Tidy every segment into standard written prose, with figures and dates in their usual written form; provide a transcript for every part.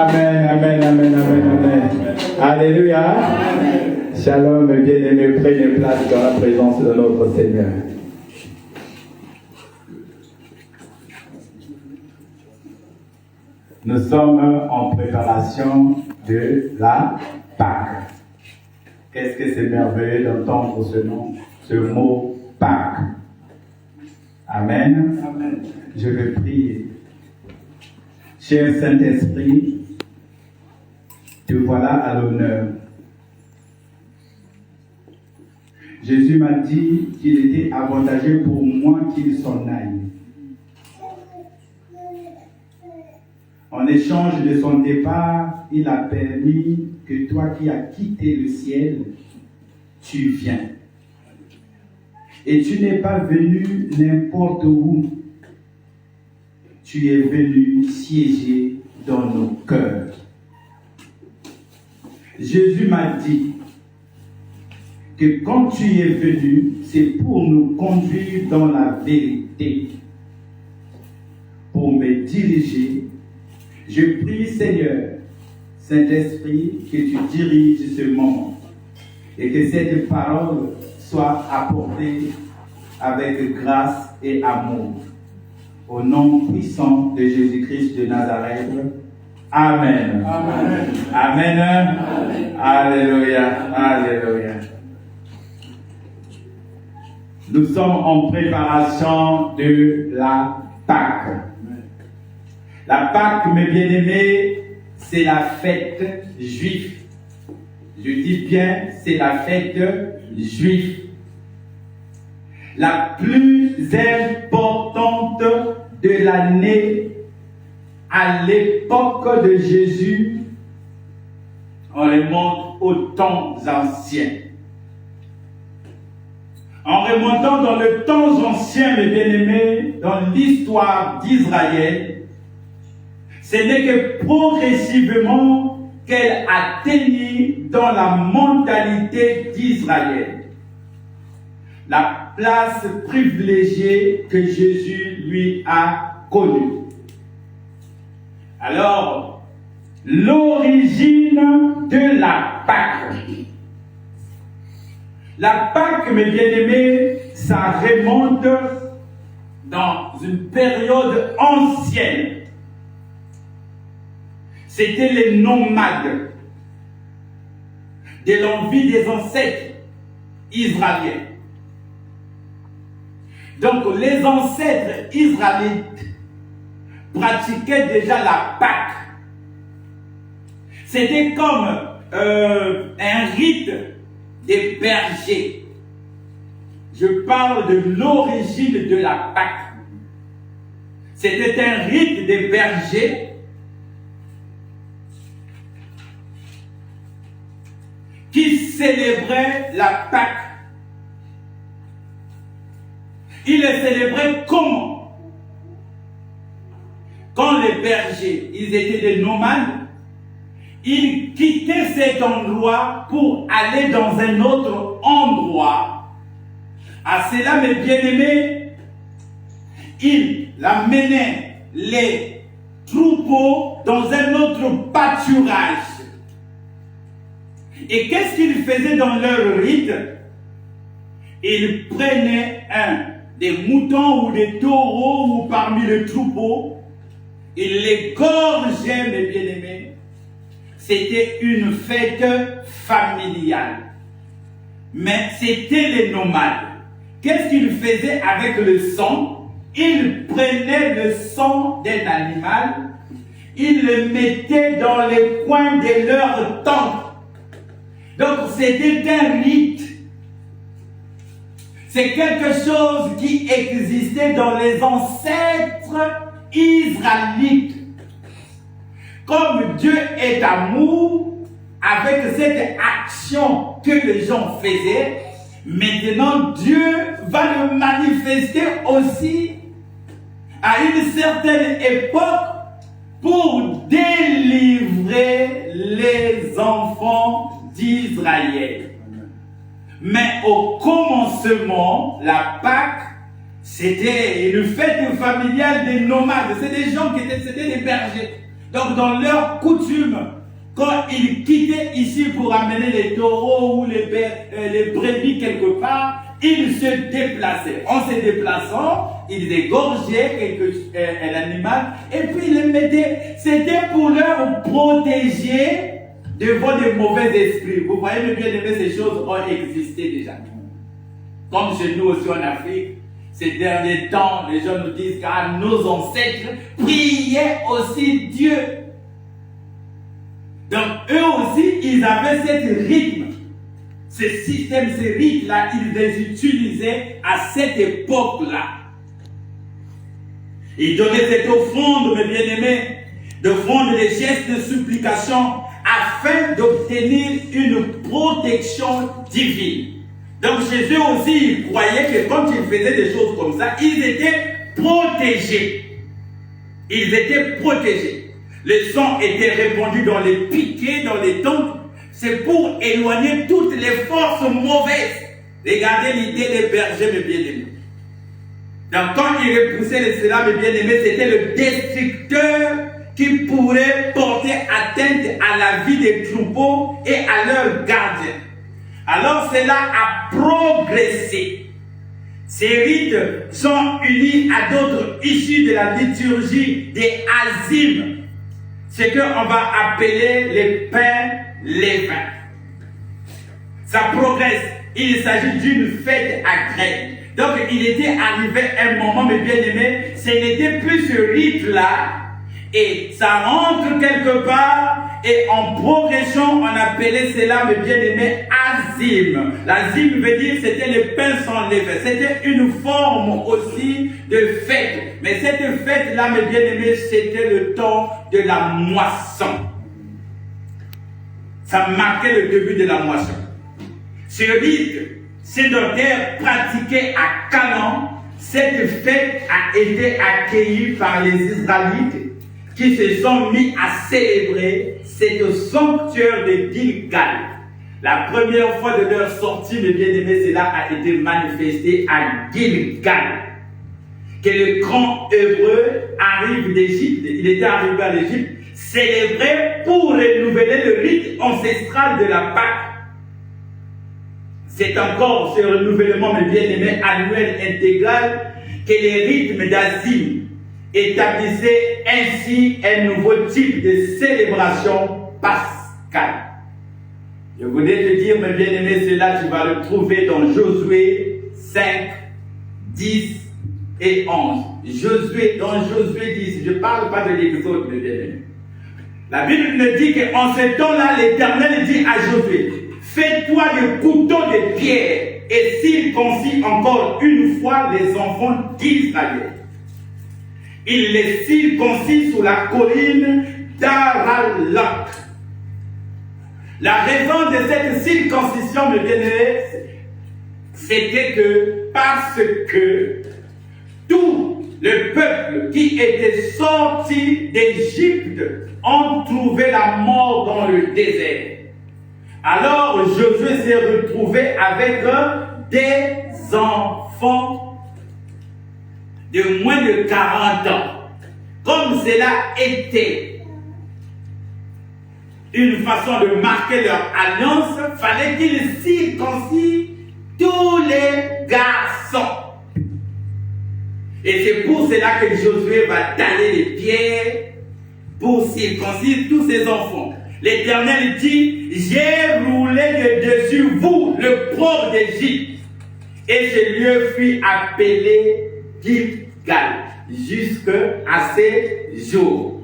Amen, amen, amen, amen, amen. Alléluia. Amen. Shalom, bien-aimés, prenez place dans la présence de notre Seigneur. Nous sommes en préparation de la Pâque. Qu'est-ce que c'est merveilleux d'entendre ce mot Pâque. Amen. Amen. Je vais prier. Cher Saint-Esprit, te voilà à l'honneur. Jésus m'a dit qu'il était avantageux pour moi qu'il s'en aille. En échange de son départ, il a permis que toi qui as quitté le ciel, tu viens. Et tu n'es pas venu n'importe où. Tu es venu siéger dans nos cœurs. Jésus m'a dit que quand tu es venu, c'est pour nous conduire dans la vérité, pour me diriger. Je prie, Seigneur, Saint-Esprit, que tu diriges ce moment et que cette parole soit apportée avec grâce et amour. Au nom puissant de Jésus-Christ de Nazareth. Amen. Amen. Amen. Amen. Alléluia. Alléluia. Nous sommes en préparation de la Pâque. La Pâque, mes bien-aimés, c'est la fête juive. Je dis bien, c'est la fête juive. La plus importante de l'année à l'époque de Jésus. On remonte aux temps anciens. En remontant dans le temps ancien, mes bien-aimés, dans l'histoire d'Israël, ce n'est que progressivement qu'elle atteignit dans la mentalité d'Israël la place privilégiée que Jésus lui a connue. Alors, l'origine de la Pâque. La Pâque, mes bien-aimés, ça remonte dans une période ancienne. C'était les nomades de l'envie des ancêtres israéliens. Donc les ancêtres israélites pratiquaient déjà la Pâque. C'était comme un rite des bergers. Je parle de l'origine de la Pâque. C'était un rite des bergers qui célébrait la Pâque. Il le célébrait comment? Quand les bergers, ils étaient des nomades, ils quittaient cet endroit pour aller dans un autre endroit. À cela, mes bien-aimés, ils amenaient les troupeaux dans un autre pâturage. Et qu'est-ce qu'ils faisaient dans leur rite? Ils prenaient des moutons ou des taureaux ou parmi les troupeaux, ils les gorgeaient, mes bien-aimés. C'était une fête familiale. Mais c'était les nomades. Qu'est-ce qu'ils faisaient avec le sang? Ils prenaient le sang d'un animal, ils le mettaient dans les coins de leur tente. Donc c'était un rite. C'est quelque chose qui existait dans les ancêtres israélites. Comme Dieu est amour, avec cette action que les gens faisaient, maintenant Dieu va le manifester aussi à une certaine époque pour délivrer les enfants d'Israël. Mais au commencement, la Pâque, c'était une fête familiale des nomades. C'est des gens qui étaient, c'était des bergers. Donc dans leur coutume, quand ils quittaient ici pour amener les taureaux ou les brebis quelque part, ils se déplaçaient. En se déplaçant, ils égorgeaient un animal et puis ils le mettaient. C'était pour leur protéger devant des mauvais esprits. Vous voyez, mes bien-aimés, ces choses ont existé déjà. Comme chez nous aussi en Afrique, ces derniers temps, les gens nous disent que nos ancêtres priaient aussi Dieu. Donc eux aussi, ils avaient ce rythme, ce système, ces rites-là, ils les utilisaient à cette époque-là. Ils donnaient cette offrande, mes bien-aimés, d'offrande des gestes de supplication afin d'obtenir une protection divine. Donc chez eux aussi, ils croyaient que quand ils faisaient des choses comme ça, ils étaient protégés. Ils étaient protégés. Le sang était répandu dans les piquets, dans les tentes. C'est pour éloigner toutes les forces mauvaises. Regardez l'idée des bergers, mes bien-aimés. Donc quand ils repoussaient cela, mes bien-aimés, c'était le destructeur qui pourrait porter atteinte à la vie des troupeaux et à leurs gardiens. Alors cela a progressé. Ces rites sont unis à d'autres issus de la liturgie des azimes, ce qu'on va appeler les pains levains. Ça progresse. Il s'agit d'une fête à graines. Donc il était arrivé un moment, mes bien-aimés, ce n'était plus ce rite-là, et ça rentre quelque part, et en progression, on appelait cela, mes bien-aimés, azim. L'azim veut dire c'était le pain sans levain. C'était une forme aussi de fête. Mais cette fête-là, mes bien-aimés, c'était le temps de la moisson. Ça marquait le début de la moisson. Ce rite sédentaire pratiqué à Canaan, cette fête a été accueillie par les Israélites qui se sont mis à célébrer cette sanctuaire de Gilgal. La première fois de leur sortie, mes bien-aimés, cela a été manifesté à Gilgal. Que le grand Hébreu arrive d'Égypte, il était arrivé à l'Égypte, célébré pour renouveler le rite ancestral de la Pâque. C'est encore ce renouvellement, mes bien-aimés, annuel intégral que les rythmes d'Azim établissaient ainsi un nouveau type de célébration pascale. Je voulais te dire, mes bien-aimés, cela tu vas le trouver dans Josué 5, 10 et 11. Dans Josué 10, je ne parle pas de l'Exode, mes bien-aimés. La Bible nous dit qu'en ce temps-là, l'Éternel dit à Josué, fais-toi des couteaux de pierre et circoncis encore une fois les enfants d'Israël. Il les circoncis sous la colline d'Aralak. La raison de cette circoncision, mes bien-aimés, c'était que parce que tout le peuple qui était sorti d'Égypte ont trouvé la mort dans le désert. Alors Josué s'est retrouvé avec des enfants de moins de 40 ans. Comme cela était une façon de marquer leur alliance, fallait qu'ils circoncisent tous les garçons. Et c'est pour cela que Josué va tailler les pierres pour circoncire tous ses enfants. L'Éternel dit, j'ai roulé de dessus vous le propre d'Égypte. Et ce lieu fut appelé Gilgal jusqu'à ces jours.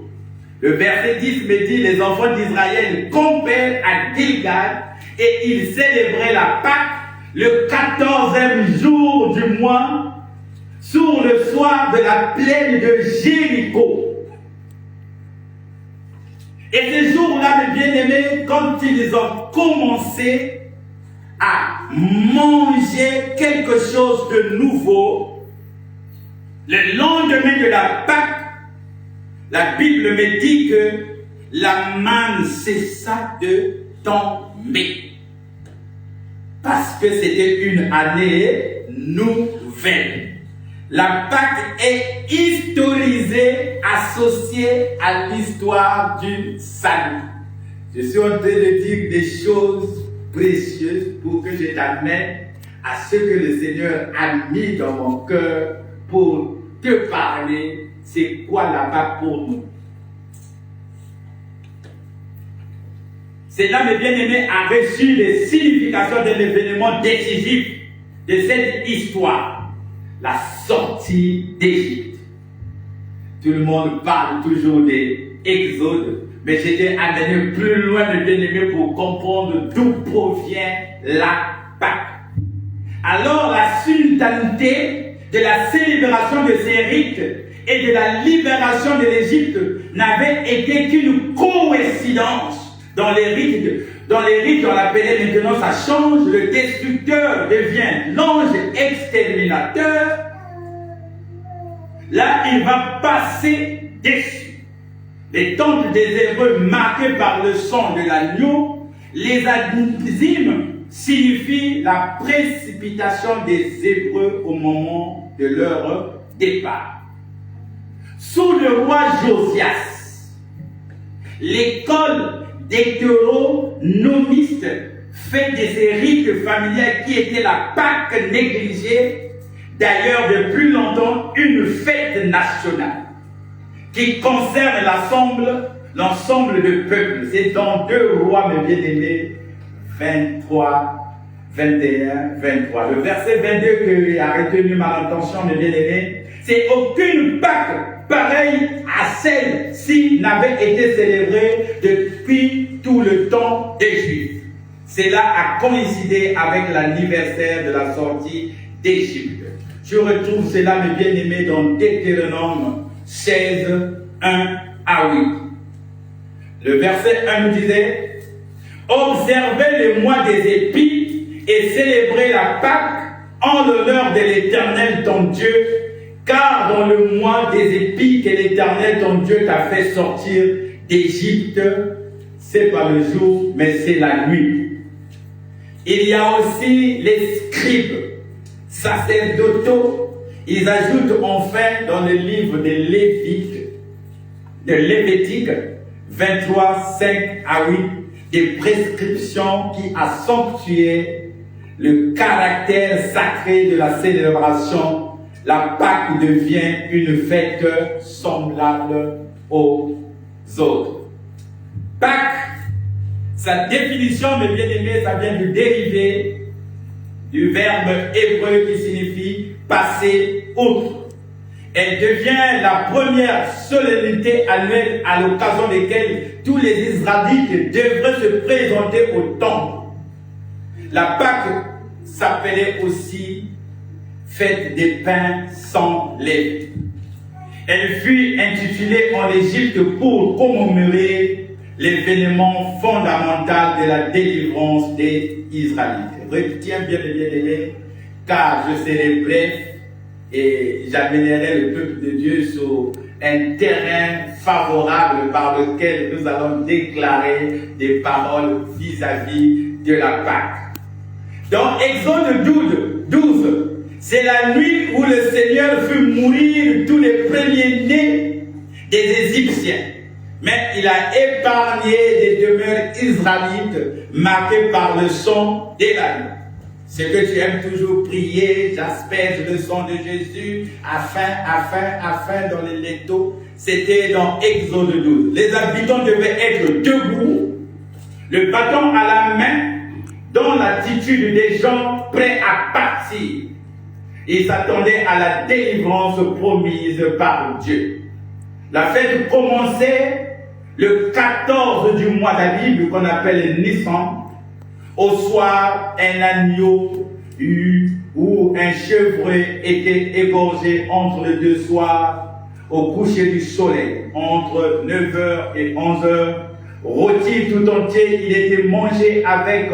Le verset 10 me dit, les enfants d'Israël campèrent à Gilgal et ils célébraient la Pâque le 14e jour du mois sur le soir de la plaine de Jéricho. Et ces jours-là, mes bien-aimés, quand ils ont commencé à manger quelque chose de nouveau, le lendemain de la Pâque, la Bible me dit que la manne cessa de tomber. Parce que c'était une année nouvelle. La Pâque est historisée, associée à l'histoire du salut. Je suis en train de dire des choses précieuses pour que je t'amène à ce que le Seigneur a mis dans mon cœur pour te parler. C'est quoi la Pâque pour nous? Cela, mes bien-aimés, a reçu les significations de l'événement décisif de cette histoire, la sortie d'Égypte. Tout le monde parle toujours des Exodes, mais j'étais amené plus loin, mes bien-aimés, pour comprendre d'où provient la Pâque. Alors, la simultanéité de la célébration de ces rites et de la libération de l'Égypte n'avait été qu'une coïncidence. Dans les rites, on l'appelait maintenant, ça change, le destructeur devient l'ange exterminateur. Là, il va passer dessus. Les temples des Hébreux marqués par le sang de l'agneau, les azimes signifient la précipitation des Hébreux au moment de leur départ. Sous le roi Josias, l'école d'hétéronomistes fait de ces rites familiers qui étaient la Pâque négligée, d'ailleurs depuis longtemps une fête nationale qui concerne l'ensemble du peuple. C'est dans 2 Rois, mes bien-aimés, 23, 21, 23. Le verset 22 qui a retenu ma attention, mes bien-aimés, c'est aucune Pâque pareille à celle-ci n'avait été célébrée depuis tout le temps des Juifs. Cela a coïncidé avec l'anniversaire de la sortie d'Égypte. Je retrouve cela, mes bien-aimés, dans Deutéronome 16, 1 à 8. Le verset 1 nous disait: observez le mois des épis et célébrez la Pâque en l'honneur de l'Éternel ton Dieu, car dans le mois des épis que l'Éternel ton Dieu t'a fait sortir d'Égypte, c'est pas le jour, mais c'est la nuit. Il y a aussi les scribes sacerdotaux. Ils ajoutent enfin dans le livre de Lévitique 23, 5 à 8, des prescriptions qui accentuaient le caractère sacré de la célébration. La Pâque devient une fête semblable aux autres. Pâque, sa définition, mes bien-aimés, ça vient du dérivé du verbe hébreu qui signifie passer outre. Elle devient la première solennité annuelle à l'occasion de laquelle tous les Israélites devraient se présenter au temple. La Pâque s'appelait aussi fête des pains sans lait. Elle fut intitulée en Égypte pour commémorer l'événement fondamental de la délivrance des Israélites. Retiens bien les bien-aimés, car je serai bref et j'amènerai le peuple de Dieu sur un terrain favorable par lequel nous allons déclarer des paroles vis-à-vis de la Pâque. Dans Exode 12, c'est la nuit où le Seigneur fit mourir tous les premiers-nés des Égyptiens. Mais il a épargné les demeures israélites marquées par le sang de l'agneau. Ce que tu aimes toujours prier, j'asperge le sang de Jésus, afin dans les lecteurs, c'était dans Exode 12. Les habitants devaient être debout, le bâton à la main, dans l'attitude des gens prêts à partir. Ils s'attendaient à la délivrance promise par Dieu. La fête commençait le 14 du mois d'Abib, qu'on appelle Nissan. Au soir, un agneau ou un chevreuil était égorgé entre les 2 soirs au coucher du soleil, entre 9h et 11h. Rôti tout entier, il était mangé avec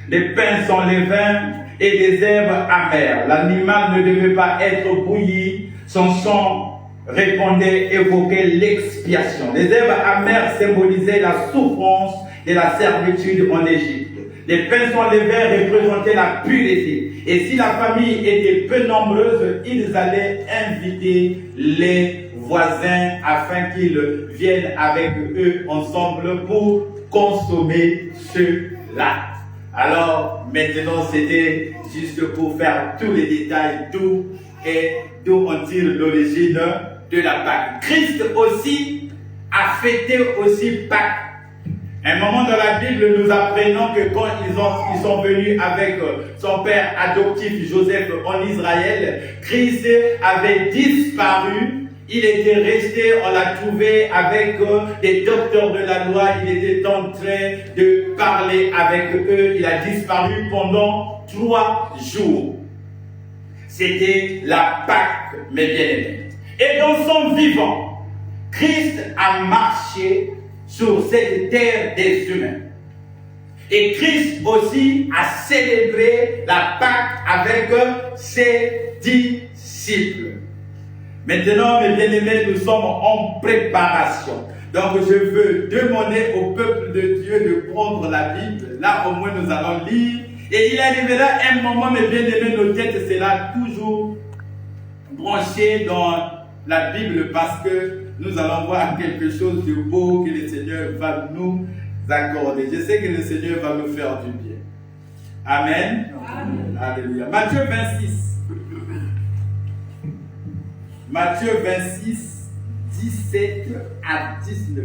des pains sans levain et des herbes amères. L'animal ne devait pas être bouilli, son sang répondait, évoquait l'expiation. Les herbes amères symbolisaient la souffrance de la servitude en Égypte. Les pains sans levain représentaient la pureté. Et si la famille était peu nombreuse, ils allaient inviter les voisins afin qu'ils viennent avec eux ensemble pour consommer cela. Alors, maintenant, c'était juste pour faire tous les détails, d'où on tire l'origine de la Pâque. Christ aussi a fêté aussi Pâques. Un moment dans la Bible, nous apprenons que quand ils sont venus avec son père adoptif Joseph en Israël, Christ avait disparu. Il était resté, on l'a trouvé avec des docteurs de la loi, il était en train de parler avec eux, il a disparu pendant 3 jours. C'était la Pâque, mes bien-aimés. Et dans son vivant, Christ a marché sur cette terre des humains. Et Christ aussi a célébré la Pâque avec ses disciples. Maintenant, mes bien-aimés, nous sommes en préparation. Donc, je veux demander au peuple de Dieu de prendre la Bible. Là, au moins, nous allons lire. Et il arrivera un moment, mes bien-aimés, nos têtes seront toujours branchées dans la Bible parce que nous allons voir quelque chose de beau que le Seigneur va nous accorder. Je sais que le Seigneur va nous faire du bien. Amen. Amen. Alléluia. Matthieu 26. Matthieu 26, 17 à 19.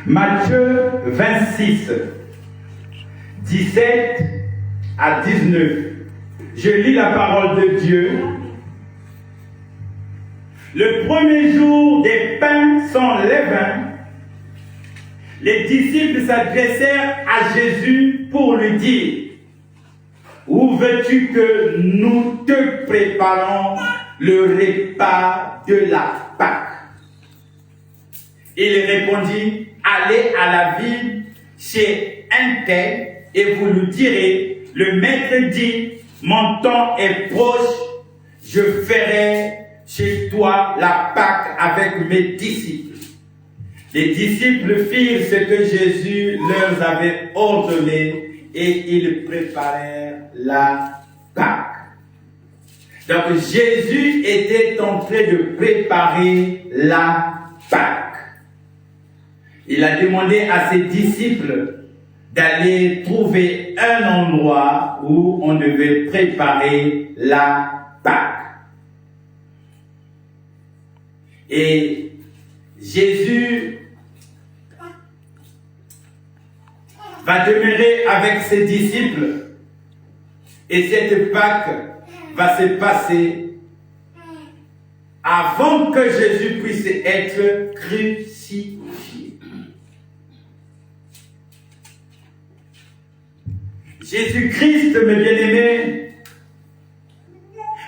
Matthieu 26, 17 à 19. Je lis la parole de Dieu. Le premier jour des pains sans levain, les disciples s'adressèrent à Jésus pour lui dire: où veux-tu que nous te préparons le repas de la Pâque? Il répondit: allez à la ville chez un tel et vous lui direz: le maître dit, mon temps est proche, je ferai chez toi la Pâque avec mes disciples. Les disciples firent ce que Jésus leur avait ordonné et ils préparèrent la Pâque. Donc Jésus était en train de préparer la Pâque. Il a demandé à ses disciples d'aller trouver un endroit où on devait préparer la Pâque. Et Jésus va demeurer avec ses disciples et cette Pâque va se passer avant que Jésus puisse être crucifié. Jésus-Christ, mes bien-aimés,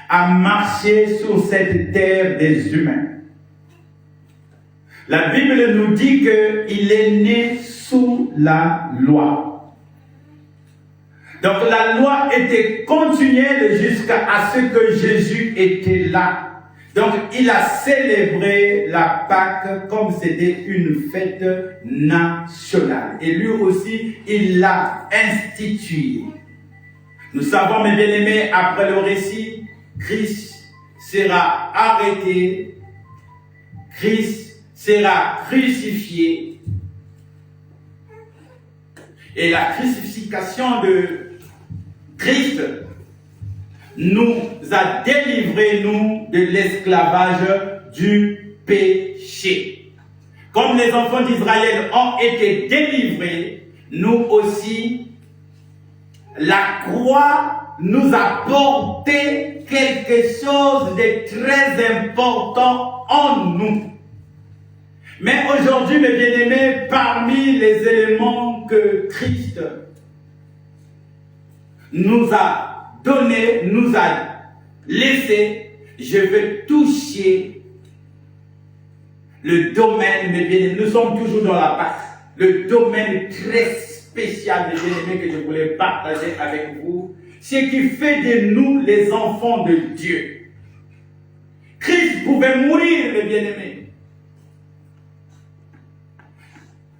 a marché sur cette terre des humains. La Bible nous dit qu'il est né sous la loi. Donc la loi était continuelle jusqu'à ce que Jésus était là. Donc il a célébré la Pâque comme c'était une fête nationale. Et lui aussi, il l'a instituée. Nous savons, mes bien-aimés, après le récit, Christ sera arrêté, Christ sera crucifié. Et la crucifixion de Christ nous a délivrés, nous, de l'esclavage du péché. Comme les enfants d'Israël ont été délivrés, nous aussi, la croix nous a porté quelque chose de très important en nous. Mais aujourd'hui, mes bien-aimés, parmi les éléments que Christ nous a donnés, nous a laissés, je veux toucher le domaine, mes bien-aimés, nous sommes toujours dans la Pâque, le domaine très spécial, mes bien-aimés, que je voulais partager avec vous. Ce qui fait de nous les enfants de Dieu. Christ pouvait mourir, mes bien-aimés.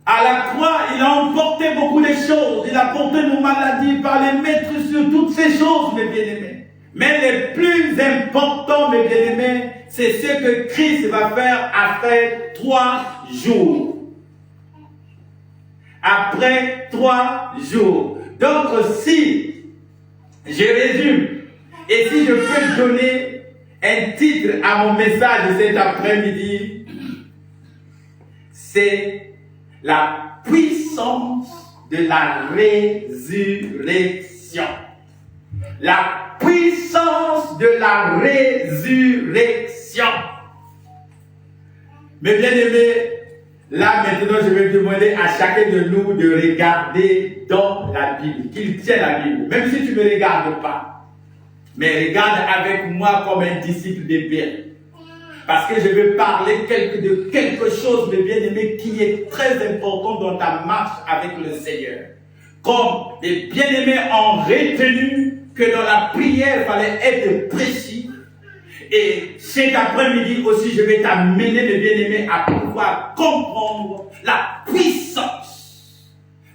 À la croix, il a emporté beaucoup de choses. Il a porté nos maladies par les mettre sur toutes ces choses, mes bien-aimés. Mais le plus important, mes bien-aimés, c'est ce que Christ va faire après 3 jours. Après 3 jours. Donc, si je résume, et si je peux donner un titre à mon message cet après-midi, c'est la puissance de la résurrection. La puissance de la résurrection. Mes bien-aimés, là maintenant je vais demander à chacun de nous de regarder dans la Bible, qu'il tienne la Bible, même si tu ne me regardes pas. Mais regarde avec moi comme un disciple de bien. Parce que je vais parler de quelque chose, mes bien-aimés, qui est très important dans ta marche avec le Seigneur. Comme les bien-aimés ont retenu que dans la prière, il fallait être précis. Et cet après-midi aussi, je vais t'amener, mes bien-aimés, à pouvoir comprendre la puissance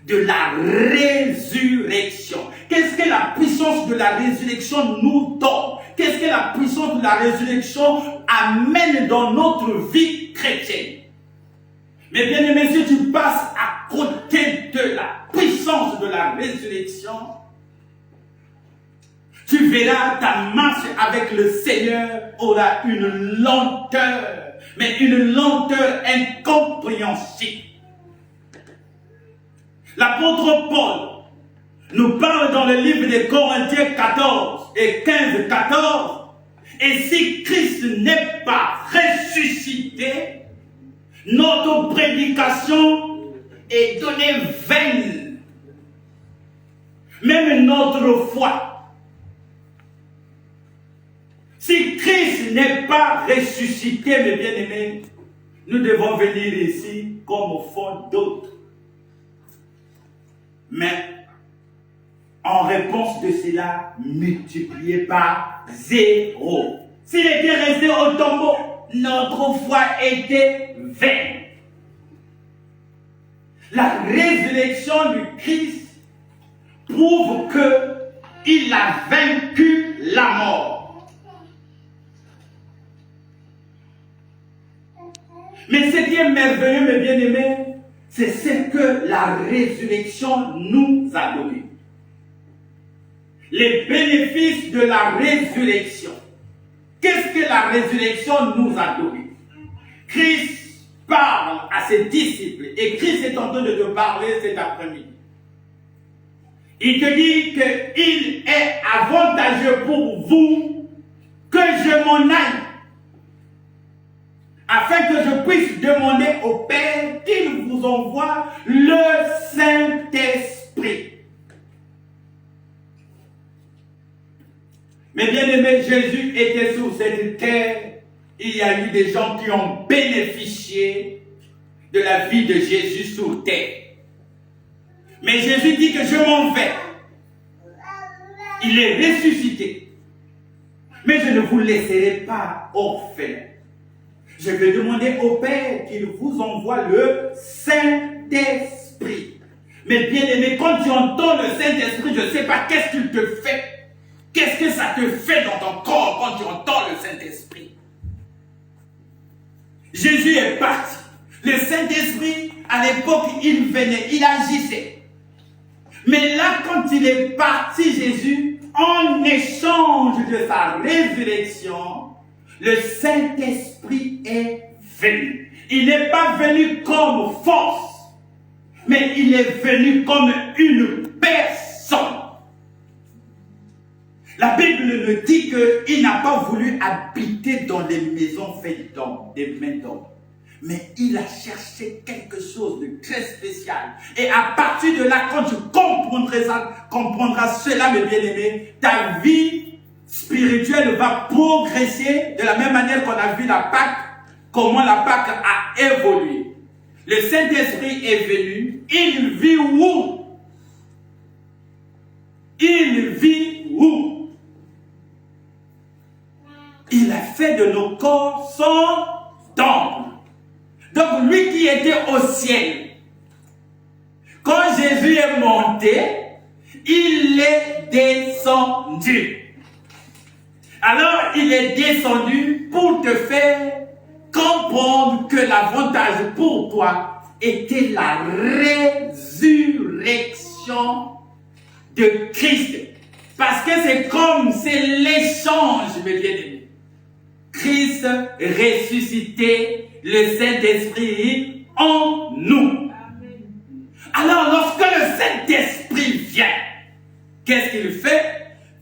de la résurrection. Qu'est-ce que la puissance de la résurrection nous donne? Qu'est-ce que la puissance de la résurrection amène dans notre vie chrétienne? Mais bien aimé, si tu passes à côté de la puissance de la résurrection, tu verras ta marche avec le Seigneur aura une lenteur, mais une lenteur incompréhensible. L'apôtre Paul nous parle dans le livre de Corinthiens 14 et 15-14. Et si Christ n'est pas ressuscité, notre prédication est donnée vaine. Même notre foi. Si Christ n'est pas ressuscité, mes bien-aimés, nous devons venir ici comme au fond d'autres. Mais en réponse de cela, multiplié par 0. S'il était resté au tombeau, notre foi était vaine. La résurrection du Christ prouve qu'il a vaincu la mort. Mais ce qui est merveilleux, mes bien-aimés, c'est ce que la résurrection nous a donné. Les bénéfices de la résurrection. Qu'est-ce que la résurrection nous a donné? Christ parle à ses disciples et Christ est en train de te parler cet après-midi. Il te dit qu'il est avantageux pour vous que je m'en aille, afin que je puisse demander au Père qu'il vous envoie le Saint-Esprit. Mais bien aimé, Jésus était sur cette terre. Il y a eu des gens qui ont bénéficié de la vie de Jésus sur terre. Mais Jésus dit que je m'en vais. Il est ressuscité. Mais je ne vous laisserai pas orphelins. Je vais demander au Père qu'il vous envoie le Saint-Esprit. Mais bien aimé, quand tu entends le Saint-Esprit, je ne sais pas qu'est-ce qu'il te fait. Qu'est-ce que ça te fait dans ton corps quand tu entends le Saint-Esprit? Jésus est parti. Le Saint-Esprit, à l'époque, il venait, il agissait. Mais là, quand il est parti, Jésus, en échange de sa résurrection, le Saint-Esprit est venu. Il n'est pas venu comme force, mais il est venu comme une personne. La Bible nous dit qu'il n'a pas voulu habiter dans des maisons faites d'hommes, des mains d'hommes. Mais il a cherché quelque chose de très spécial. Et à partir de là, quand tu comprendras cela, mes bien-aimés, ta vie spirituelle va progresser de la même manière qu'on a vu la Pâque, comment la Pâque a évolué. Le Saint-Esprit est venu, il vit où? totalité de nos corps sont temple. Donc lui qui était au ciel, quand Jésus est monté, il est descendu. Alors il est descendu pour te faire comprendre que l'avantage pour toi était la résurrection de Christ. Parce que c'est l'échange, mes bien-aimés. Christ ressuscité, le Saint-Esprit en nous. Alors lorsque le Saint-Esprit vient, qu'est-ce qu'il fait?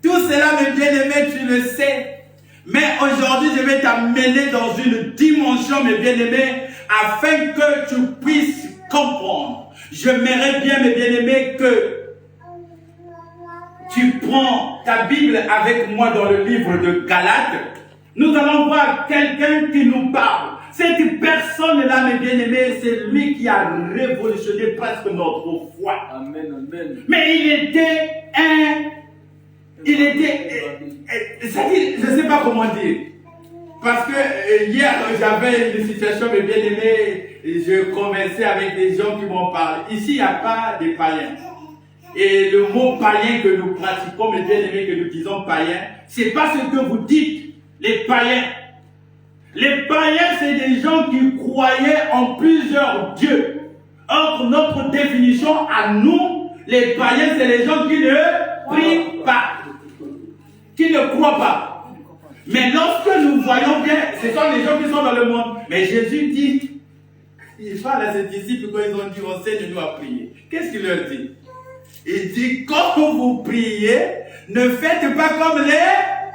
Tout cela, mes bien-aimés, tu le sais. Mais aujourd'hui, je vais t'amener dans une dimension, mes bien-aimés, afin que tu puisses comprendre. J'aimerais bien, mes bien-aimés, que tu prends ta Bible avec moi dans le livre de Galates. Nous allons voir quelqu'un qui nous parle. Cette personne-là, mes bien-aimés, c'est lui qui a révolutionné presque notre foi. Amen, amen. Mais il était, c'est-à-dire, je ne sais pas comment dire. Parce que hier, j'avais une situation, mes bien-aimés, je conversais avec des gens qui m'ont parlé. Ici, il n'y a pas de païens. Et le mot païen que nous pratiquons, mes bien-aimés, que nous disons païen, c'est pas ce que vous dites, les païens. Les païens, c'est des gens qui croyaient en plusieurs dieux. Or, notre définition à nous, les païens, c'est les gens qui ne prient pas, qui ne croient pas. Mais lorsque nous voyons bien, ce sont les gens qui sont dans le monde. Mais Jésus dit, il parle à ses disciples quand ils ont dit, enseigne-nous à prier. Qu'est-ce qu'il leur dit? Il dit, quand vous priez, ne faites pas comme les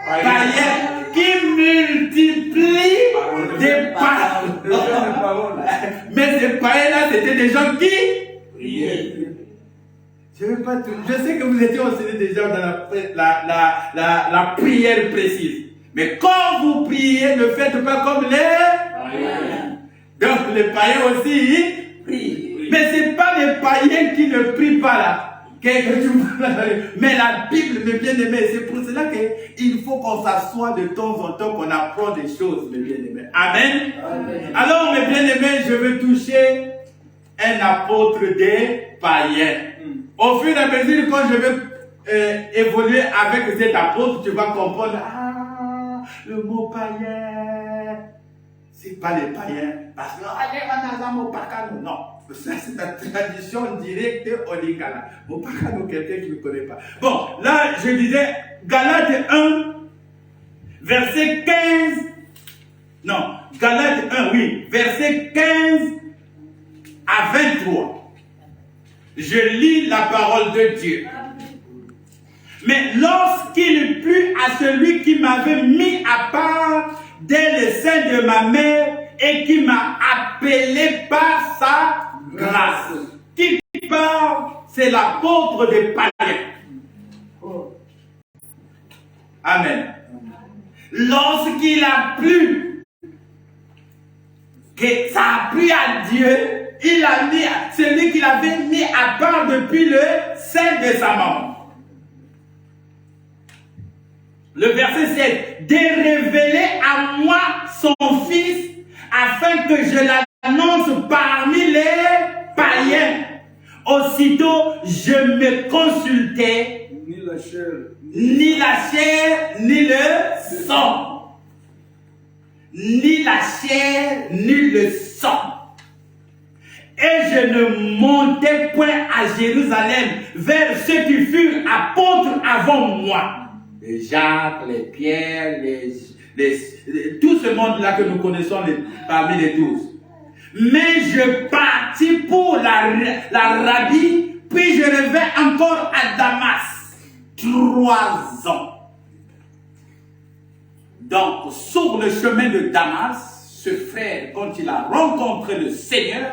païens qui multiplient des paroles. Mais ces païens-là, c'était des gens qui priaient. Je sais que vous étiez enseigné déjà dans la prière précise. Mais quand vous priez, ne faites pas comme les païens. Donc les païens aussi prient. Mais ce n'est pas les païens qui ne prient pas là. Mais la Bible, mes bien-aimés, c'est pour cela qu'il faut qu'on s'assoie de temps en temps, qu'on apprend des choses, mes bien-aimés. Amen. Amen. Alors, mes bien-aimés, je veux toucher un apôtre des païens. Au fur et à mesure, quand je vais évoluer avec cet apôtre, tu vas comprendre, le mot païen, c'est pas les païens, parce que non, ça c'est la tradition directe au Lingala. Bon, pas quelqu'un qui ne connaît pas. Bon, là je disais Galates 1, verset 15. Non, Galates 1, oui, verset 15 à 23. Je lis la parole de Dieu. Mais lorsqu'il plut à celui qui m'avait mis à part dès le sein de ma mère et qui m'a appelé par sa grâce. Qui parle, c'est l'apôtre des païens. Amen. Lorsqu'il a plu, que ça a plu à Dieu, il a mis celui qu'il avait mis à part depuis le sein de sa maman. Le verset 7, de révéler à moi son fils, afin que je l'annonce parmi les païens. Aussitôt, je me consultais, ni la chair, ni le sang. Ni la chair, ni le sang. Et je ne montais point à Jérusalem vers ceux qui furent apôtres avant moi. Les Jacques, les Pierre, tout ce monde-là que nous connaissons parmi les 12. Mais je partis pour l'Arabie, puis je revins encore à Damas. 3 ans. Donc, sur le chemin de Damas, ce frère, quand il a rencontré le Seigneur,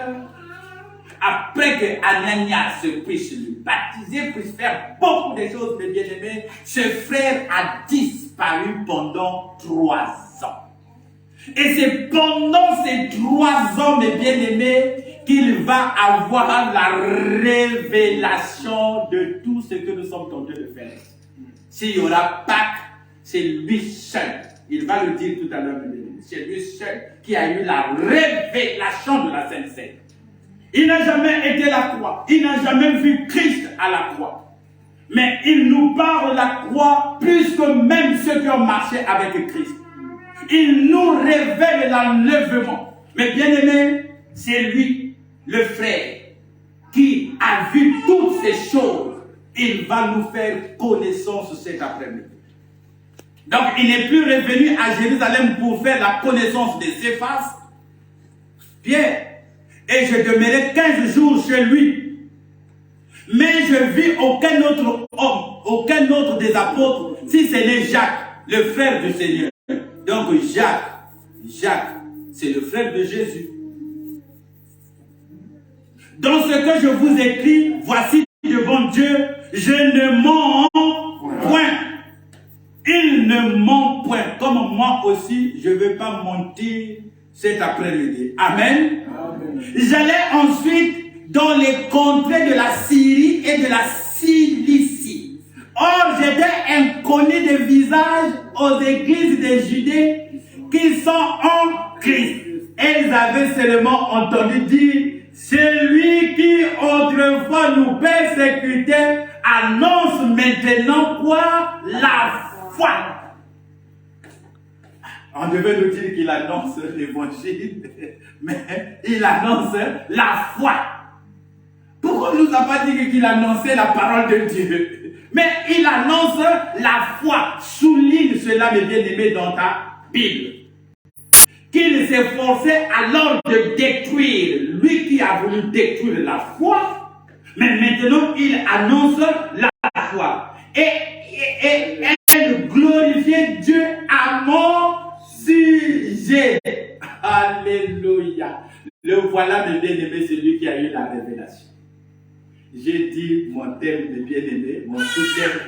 après que Ananias puisse lui baptiser, puisse faire beaucoup de choses, mes bien-aimés, ce frère a disparu pendant 3 ans. Et c'est pendant ces 3 ans, mes bien-aimés, qu'il va avoir la révélation de tout ce que nous sommes en train de faire. S'il y aura Pâques, c'est lui seul Il va le dire tout à l'heure. C'est lui seul qui a eu la révélation de la Sainte Seine. Il n'a jamais été la croix. Il n'a jamais vu Christ à la croix. Mais il nous parle de la croix plus que même ceux qui ont marché avec Christ. Il nous révèle l'enlèvement. Mais bien aimé, c'est lui, le frère, qui a vu toutes ces choses. Il va nous faire connaissance cet après-midi. Donc, il n'est plus revenu à Jérusalem pour faire la connaissance de Céphas, Pierre, et je demeurai 15 jours chez lui. Mais je vis aucun autre homme, aucun autre des apôtres, si ce n'est Jacques, le frère du Seigneur. Donc Jacques, c'est le frère de Jésus. Dans ce que je vous écris, voici devant Dieu, je ne mens point. Il ne ment point. Comme moi aussi, je ne vais pas mentir cet après-midi. Amen. Amen. J'allais ensuite dans les contrées de la Syrie et de la Cilicie. Or, j'étais inconnu de visage aux églises des Judées qui sont en Christ. Elles avaient seulement entendu dire, celui qui autrefois nous persécutait annonce maintenant quoi? La foi. On devait nous dire qu'il annonce l'évangile, mais il annonce la foi. Pourquoi on ne nous a pas dit qu'il annonçait la parole de Dieu? Mais il annonce la foi. Souligne cela, mes bien-aimés, dans ta Bible. Qu'il s'efforçait alors de détruire, lui qui a voulu détruire la foi, mais maintenant il annonce la foi. Et elle glorifiait Dieu à mon sujet. Alléluia. Le voilà, mes bien-aimés, c'est lui qui a eu la révélation. J'ai dit mon thème de bien-aimé, mon sous-thème,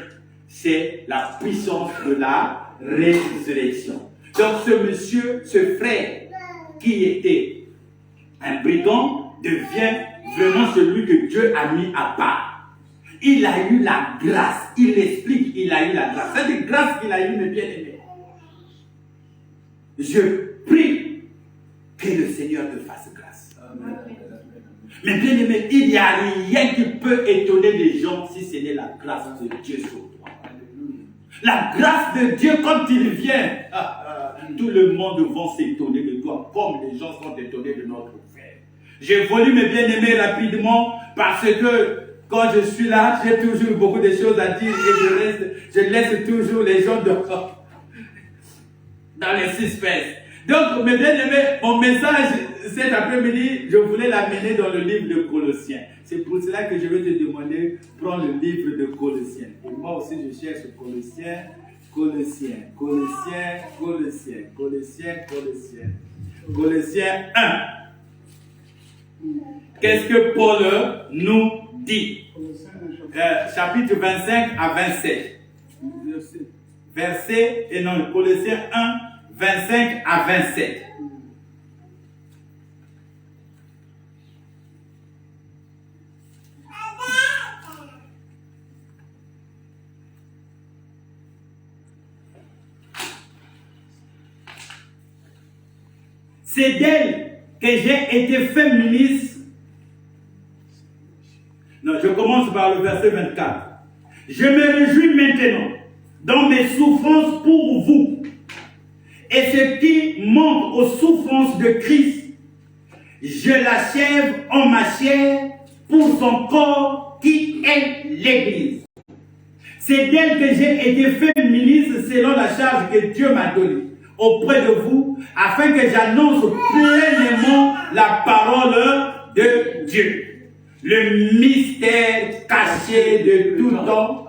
c'est la puissance de la résurrection. Donc ce monsieur, ce frère, qui était un brigand, devient vraiment celui que Dieu a mis à part. Il a eu la grâce. Il explique, il a eu la grâce. C'est une grâce qu'il a eu, mes bien-aimés. Je prie que le Seigneur te fasse grâce. Amen. Mais bien-aimés, il n'y a rien qui peut étonner les gens si ce n'est la grâce de Dieu sur toi. La grâce de Dieu, quand il vient, tout le monde va s'étonner de toi, comme les gens sont étonnés de notre frère. J'évolue, mes bien-aimés, rapidement, parce que quand je suis là, j'ai toujours beaucoup de choses à dire et je laisse toujours les gens dans les suspens. Donc, mes bien-aimés, mon message cet après-midi, je voulais l'amener dans le livre de Colossiens. C'est pour cela que je vais te demander, prends le livre de Colossiens. Et moi aussi, je cherche Colossiens. Colossiens 1. Qu'est-ce que Paul nous dit? Chapitre 25 à 27. Colossiens 1, 25 à 27. C'est d'elle que j'ai été fait ministre. Non, je commence par le verset 24. Je me réjouis maintenant dans mes souffrances pour vous. Et ce qui manque aux souffrances de Christ, je l'achève en ma chair pour son corps qui est l'Église. C'est d'elle que j'ai été fait ministre selon la charge que Dieu m'a donnée auprès de vous, afin que j'annonce pleinement la parole de Dieu. Le mystère caché de tout temps,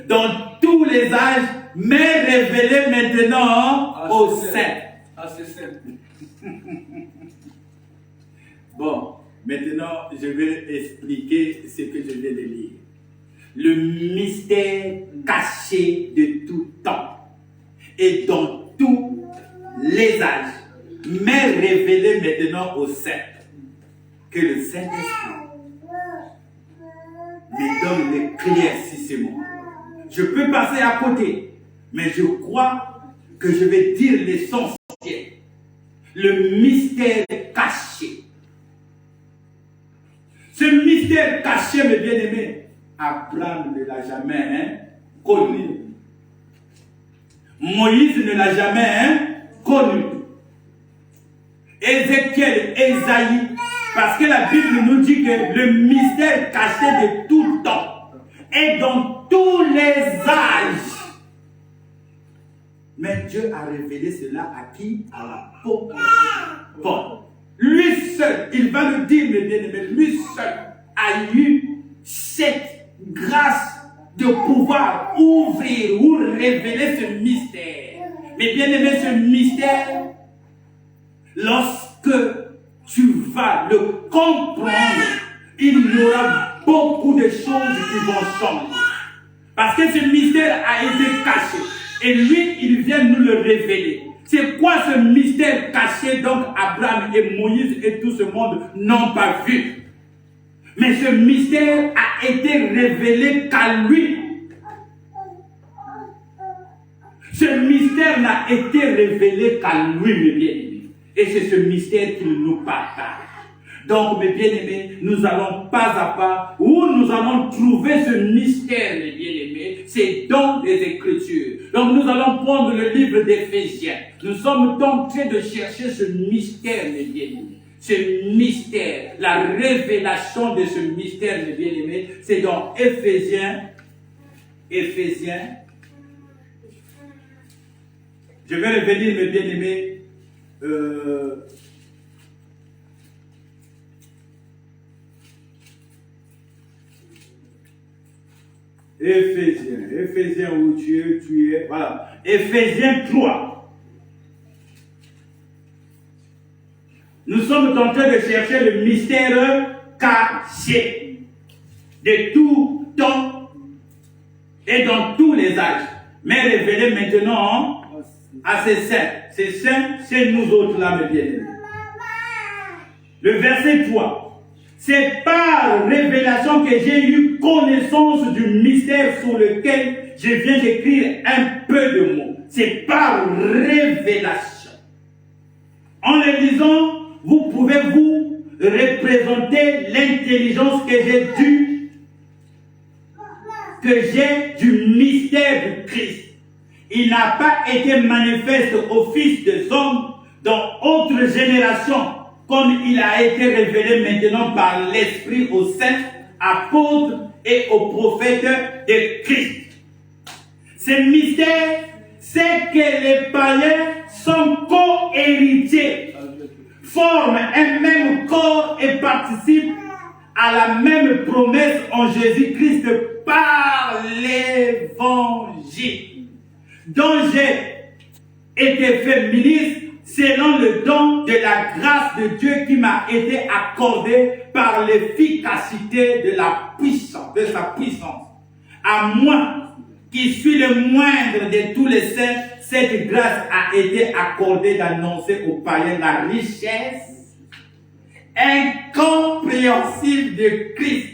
dans tous les âges, mais révélé maintenant aux saints. Bon, maintenant je vais expliquer ce que je viens de lire. Le mystère caché de tout temps et dans tous les âges, mais révélé maintenant aux saints. Que le Saint-Esprit me donne l'éclaircissement. Je peux passer à côté, mais je crois que je vais dire l'essentiel, le mystère caché. Ce mystère caché, mes bien-aimés, Abraham ne l'a jamais connu. Moïse ne l'a jamais connu. Ézéchiel, Ésaïe, parce que la Bible nous dit que le mystère caché de tout temps est dans tous les âges. Mais Dieu a révélé cela à qui? À l'apôtre Paul. Lui seul, il va le dire, mes bien-aimés, lui seul a eu cette grâce de pouvoir ouvrir ou révéler ce mystère. Mais bien-aimés, ce mystère, lorsque tu vas le comprendre, il y aura beaucoup de choses qui vont changer. Parce que ce mystère a été caché. Et lui, il vient nous le révéler. C'est quoi ce mystère caché? Donc Abraham et Moïse et tout ce monde n'ont pas vu. Mais ce mystère a été révélé qu'à lui. Ce mystère n'a été révélé qu'à lui, mes bien-aimés. Et c'est ce mystère qu'il nous partage. Donc, mes bien-aimés, nous allons pas à pas, où nous allons trouver ce mystère, mes bien-aimés, c'est dans les Écritures. Donc, nous allons prendre le livre d'Éphésiens. Nous sommes en train de chercher ce mystère, mes bien-aimés. Ce mystère, la révélation de ce mystère, mes bien-aimés, c'est dans Éphésiens. Je vais revenir, mes bien-aimés, Éphésiens où tu es, voilà. Éphésiens 3. Nous sommes en train de chercher le mystère caché de tout temps et dans tous les âges, mais révélé maintenant à ces saints. Ces saints, c'est nous autres là, mes bien-aimés. Le verset 3. C'est par révélation que j'ai eu connaissance du mystère sur lequel je viens d'écrire un peu de mots. C'est par révélation. En le lisant, vous pouvez vous représenter l'intelligence que j'ai du mystère du Christ. Il n'a pas été manifeste au Fils des hommes dans autre génération, comme il a été révélé maintenant par l'Esprit aux saints, apôtres et aux prophètes de Christ. Ce mystère, c'est que les païens sont co-héritiers, forment un même corps et participent à la même promesse en Jésus-Christ par l'évangile, dont j'ai été fait ministre selon le don de la grâce de Dieu qui m'a été accordé par l'efficacité de la puissance, de sa puissance. À moi, qui suis le moindre de tous les saints, cette grâce a été accordée d'annoncer aux païens la richesse incompréhensible de Christ.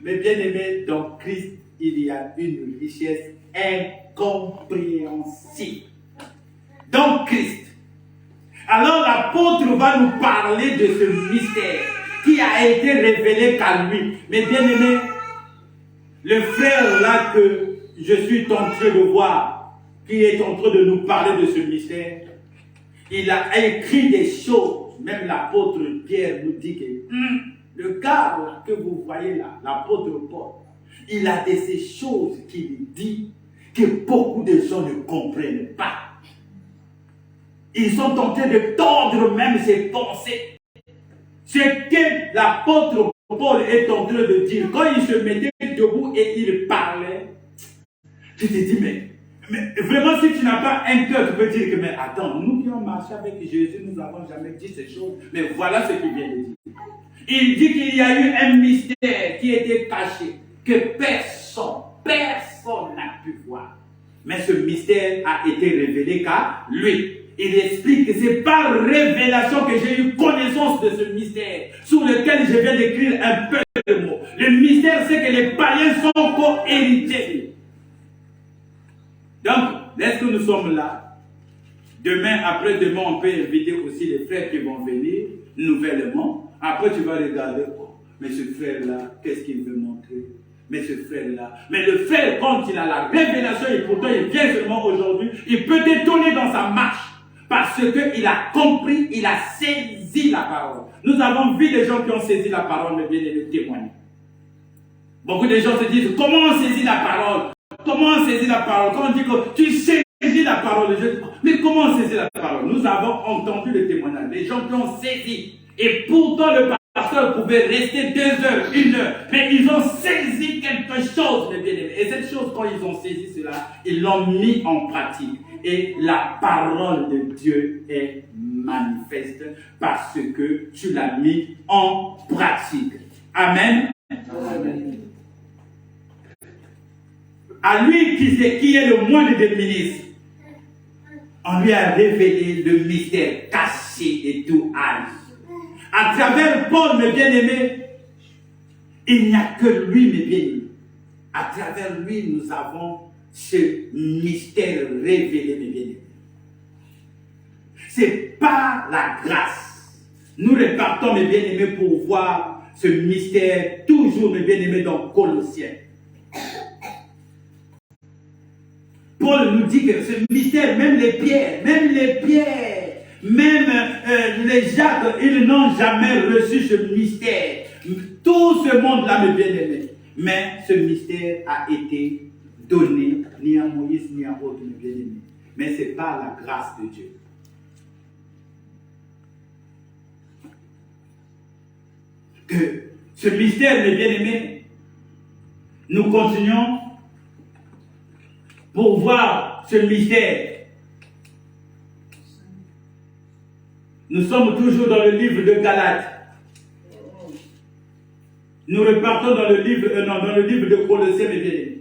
Mais bien aimés, dans Christ, il y a une richesse incompréhensible. Dans Christ. Alors l'apôtre va nous parler de ce mystère qui a été révélé qu'à lui. Mais bien aimé, le frère là que je suis en train de voir, qui est en train de nous parler de ce mystère, il a écrit des choses. Même l'apôtre Pierre nous dit que le gars là, que vous voyez là, l'apôtre Paul, il a de ces choses qu'il dit que beaucoup de gens ne comprennent pas. Ils sont en train de tordre même ses pensées. Ce que l'apôtre Paul est en train de dire, quand il se mettait debout et il parlait, je te dis, mais vraiment, si tu n'as pas un cœur, tu peux dire que, mais attends, nous qui avons marché avec Jésus, nous n'avons jamais dit ces choses, mais voilà ce qu'il vient de dire. Il dit qu'il y a eu un mystère qui était caché, que personne n'a pu voir. Mais ce mystère a été révélé qu'à lui. Il explique que c'est par révélation que j'ai eu connaissance de ce mystère, sur lequel je viens d'écrire un peu de mots. Le mystère, c'est que les païens sont co-héritiers. Donc, est-ce que nous sommes là? Demain, après-demain, on peut inviter aussi les frères qui vont venir nouvellement. Après, tu vas regarder, oh, mais ce frère-là, qu'est-ce qu'il veut montrer? Mais ce frère-là, mais le frère, quand il a la révélation et pourtant il vient seulement aujourd'hui, il peut détonner dans sa marche parce qu'il a compris, il a saisi la parole. Nous avons vu des gens qui ont saisi la parole, mais bien les témoigner. Beaucoup de gens se disent, comment on saisit la parole? Comment on saisit la parole? Quand on dit que tu saisis la parole, mais comment on saisit la parole? Nous avons entendu le témoignage, des gens qui ont saisi. Et pourtant le pasteur pouvait rester 2 heures, 1 heure, mais ils ont saisi quelque chose, mes bien-aimés. Et cette chose, quand ils ont saisi cela, ils l'ont mis en pratique. Et la parole de Dieu est manifeste parce que tu l'as mis en pratique. Amen. Amen. À lui qui est le moindre des ministres, on lui a révélé le mystère caché de tout âge. À travers Paul, mes bien-aimés, il n'y a que lui, mes bien-aimés. À travers lui, nous avons ce mystère révélé, mes bien-aimés. C'est par la grâce. Nous repartons, mes bien-aimés, pour voir ce mystère, toujours, mes bien-aimés, dans Colossiens. Paul nous dit que ce mystère, même les pierres, même les Jacques, ils n'ont jamais reçu ce mystère. Tout ce monde-là, mes bien-aimés. Mais ce mystère a été donné ni à Moïse ni à autre, mes bien-aimés. Mais c'est par la grâce de Dieu. Que ce mystère, mes bien-aimés, nous continuons pour voir ce mystère. Nous sommes toujours dans le livre de Galates. Nous repartons dans le livre, dans le livre de Colossiens, mes bien-aimés.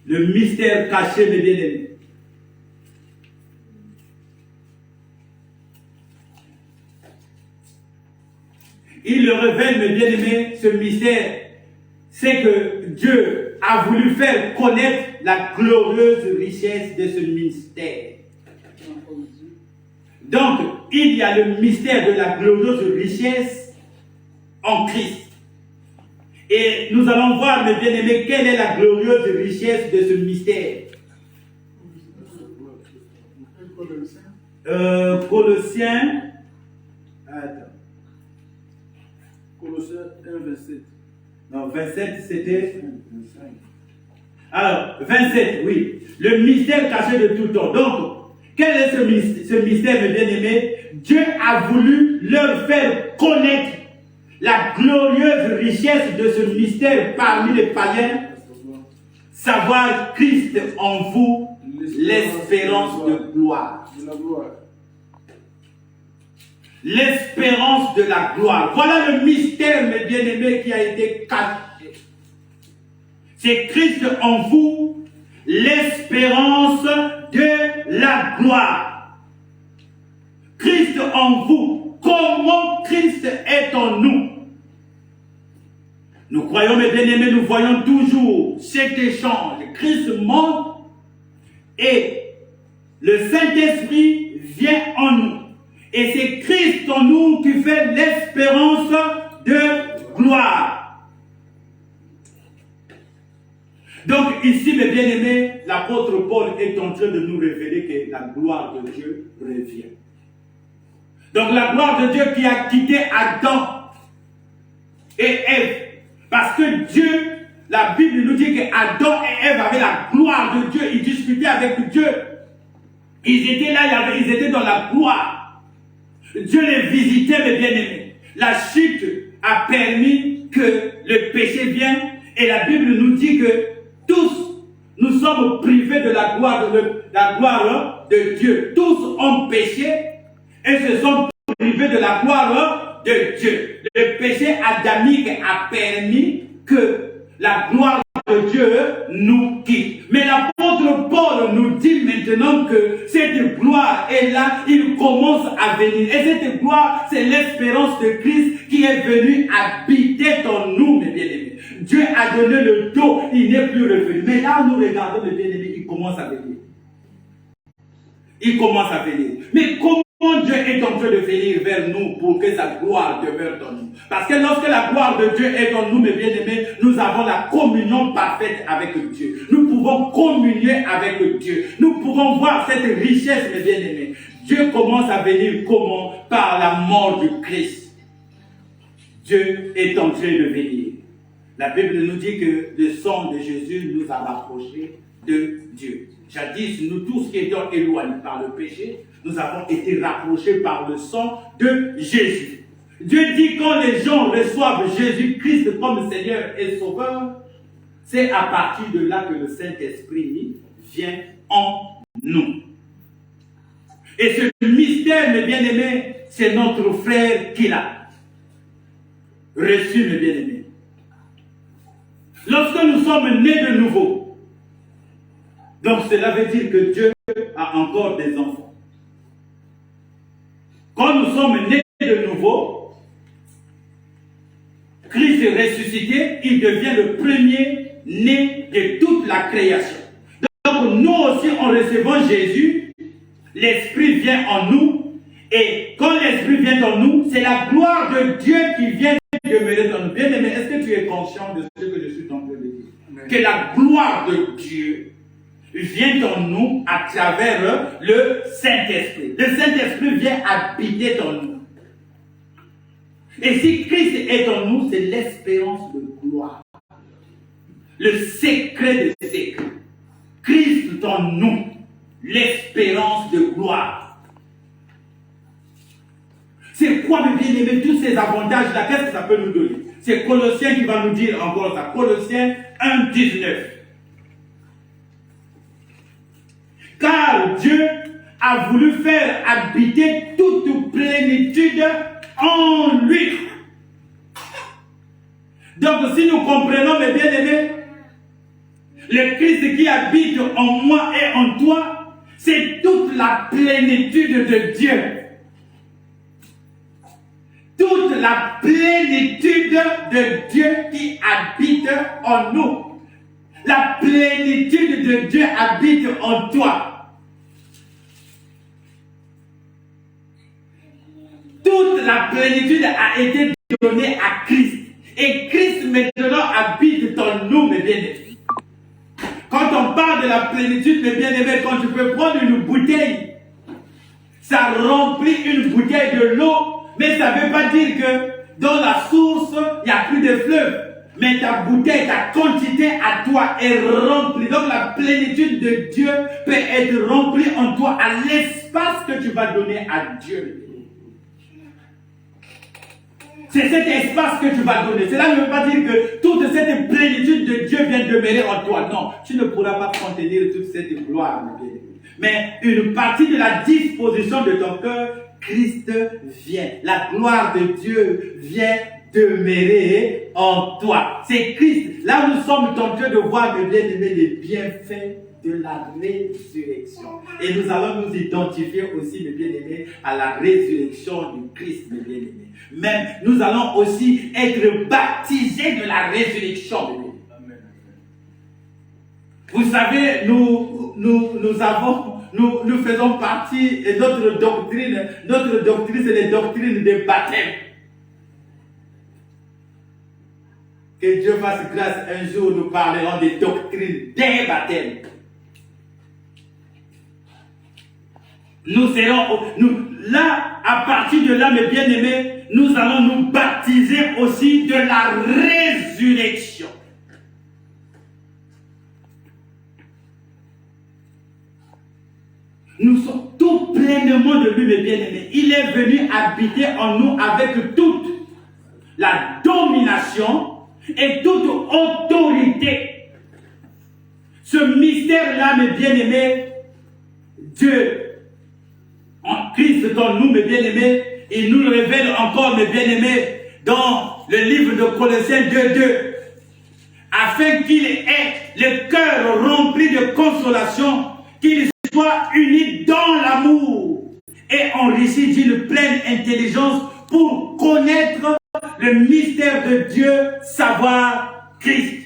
Le mystère caché, mes bien-aimés. Il le révèle, mes bien-aimés, ce mystère, c'est que Dieu a voulu faire connaître la glorieuse richesse de ce mystère. Donc, il y a le mystère de la glorieuse richesse en Christ. Et nous allons voir, mes bien-aimés, quelle est la glorieuse richesse de ce mystère. Colossiens. Attends. Colossiens 1, 27. Non, 27, c'était. Alors, 27, oui. Le mystère caché de tout temps. Donc, quel est ce mystère, mes bien-aimés? Dieu a voulu leur faire connaître la glorieuse richesse de ce mystère parmi les païens, savoir Christ en vous, l'espérance de gloire. L'espérance de la gloire. Voilà le mystère, mes bien-aimés, qui a été caché. C'est Christ en vous, l'espérance de la gloire. Christ en vous. Comment Christ est en nous? Nous croyons, mes bien-aimés, nous voyons toujours cet échange. Christ monte et le Saint-Esprit vient en nous. Et c'est Christ en nous qui fait l'espérance de gloire. Donc ici, mes bien-aimés, l'apôtre Paul est en train de nous révéler que la gloire de Dieu revient. Donc la gloire de Dieu qui a quitté Adam et Ève. Parce que Dieu, la Bible nous dit que Adam et Ève avaient la gloire de Dieu. Ils discutaient avec Dieu. Ils étaient là, ils étaient dans la gloire. Dieu les visitait, mes bien-aimés. La chute a permis que le péché vienne. Et la Bible nous dit que tous, nous sommes privés de la gloire de Dieu. Tous ont péché et se sont privés de la gloire de Dieu. le péché adamique a permis que la gloire de Dieu nous quitte. Mais l'apôtre Paul nous dit maintenant que cette gloire est là, il commence à venir. Et cette gloire, c'est l'espérance de Christ qui est venue habiter en nous, mes bien-aimés. Dieu a donné le dos, il n'est plus revenu. Mais là, nous regardons, mes bien-aimés, il commence à venir. Il commence à venir. Mais comment Dieu est en train de venir vers nous pour que sa gloire demeure en nous? Parce que lorsque la gloire de Dieu est en nous, mes bien-aimés, nous avons la communion parfaite avec Dieu. Nous pouvons communier avec Dieu. Nous pouvons voir cette richesse, mes bien-aimés. Dieu commence à venir comment? Par la mort du Christ. Dieu est en train de venir. La Bible nous dit que le sang de Jésus nous a rapprochés de Dieu. Jadis, nous tous qui étions éloignés par le péché, nous avons été rapprochés par le sang de Jésus. Dieu dit quand les gens reçoivent Jésus-Christ comme Seigneur et Sauveur, c'est à partir de là que le Saint-Esprit vient en nous. Et ce mystère, mes bien-aimés, c'est notre frère qui l'a reçu, mes bien-aimés. Lorsque nous sommes nés de nouveau, donc cela veut dire que Dieu a encore des enfants. Quand nous sommes nés de nouveau, Christ est ressuscité, il devient le premier né de toute la création. Donc nous aussi, en recevant Jésus, l'Esprit vient en nous. Et quand l'Esprit vient en nous, c'est la gloire de Dieu qui vient demeurer en nous. Bien aimé, est-ce que tu es conscient de ce que je suis en train de dire? Amen. Que la gloire de Dieu vient en nous à travers le Saint-Esprit. Le Saint-Esprit vient habiter en nous. Et si Christ est en nous, c'est l'espérance de gloire. Le secret des secrets. Christ en nous, l'espérance de gloire. C'est quoi, mes bien-aimés, tous ces avantages-là, qu'est-ce que ça peut nous donner? C'est Colossiens qui va nous dire encore ça. Colossiens 1, 19. Car Dieu a voulu faire habiter toute plénitude en lui. Donc si nous comprenons, mes bien-aimés, le Christ qui habite en moi et en toi, c'est toute la plénitude de Dieu. Toute la plénitude de Dieu qui habite en nous. La plénitude de Dieu habite en toi. Toute la plénitude a été donnée à Christ. Et Christ maintenant habite en nous, mes bien-aimés. Quand on parle de la plénitude, mes bien-aimés, quand tu peux prendre une bouteille, ça remplit une bouteille de l'eau, mais ça ne veut pas dire que dans la source, il n'y a plus de fleuve. Mais ta bouteille, ta quantité à toi est remplie. Donc la plénitude de Dieu peut être remplie en toi à l'espace que tu vas donner à Dieu. C'est cet espace que tu vas donner. Cela ne veut pas dire que toute cette plénitude de Dieu vient demeurer en toi. Non, tu ne pourras pas contenir toute cette gloire. Mais une partie de la disposition de ton cœur, Christ vient. La gloire de Dieu vient demeurer en toi. C'est Christ. Là, nous sommes tentés de voir, mes bien-aimés, les bienfaits de la résurrection. Et nous allons nous identifier aussi, mes bien-aimés, à la résurrection du Christ, mes bien-aimés. Même, nous allons aussi être baptisés de la résurrection, mes bien-aimés. Amen. Vous savez, nous faisons partie, et notre doctrine, c'est les doctrines des baptêmes. Que Dieu fasse grâce, un jour nous parlerons des doctrines des baptêmes. Nous serons, là, à partir de là, mes bien-aimés, nous allons nous baptiser aussi de la résurrection. Nous sommes tout pleinement de lui, mes bien-aimés. Il est venu habiter en nous avec toute la domination et toute autorité. Ce mystère-là, mes bien-aimés, Dieu, en Christ en nous, mes bien-aimés, il nous le révèle encore, mes bien-aimés, dans le livre de Colossiens 2:2, afin qu'il ait le cœur rempli de consolation, qu'il soit uni dans l'amour et enrichi d'une pleine intelligence pour connaître le mystère de Dieu, savoir Christ.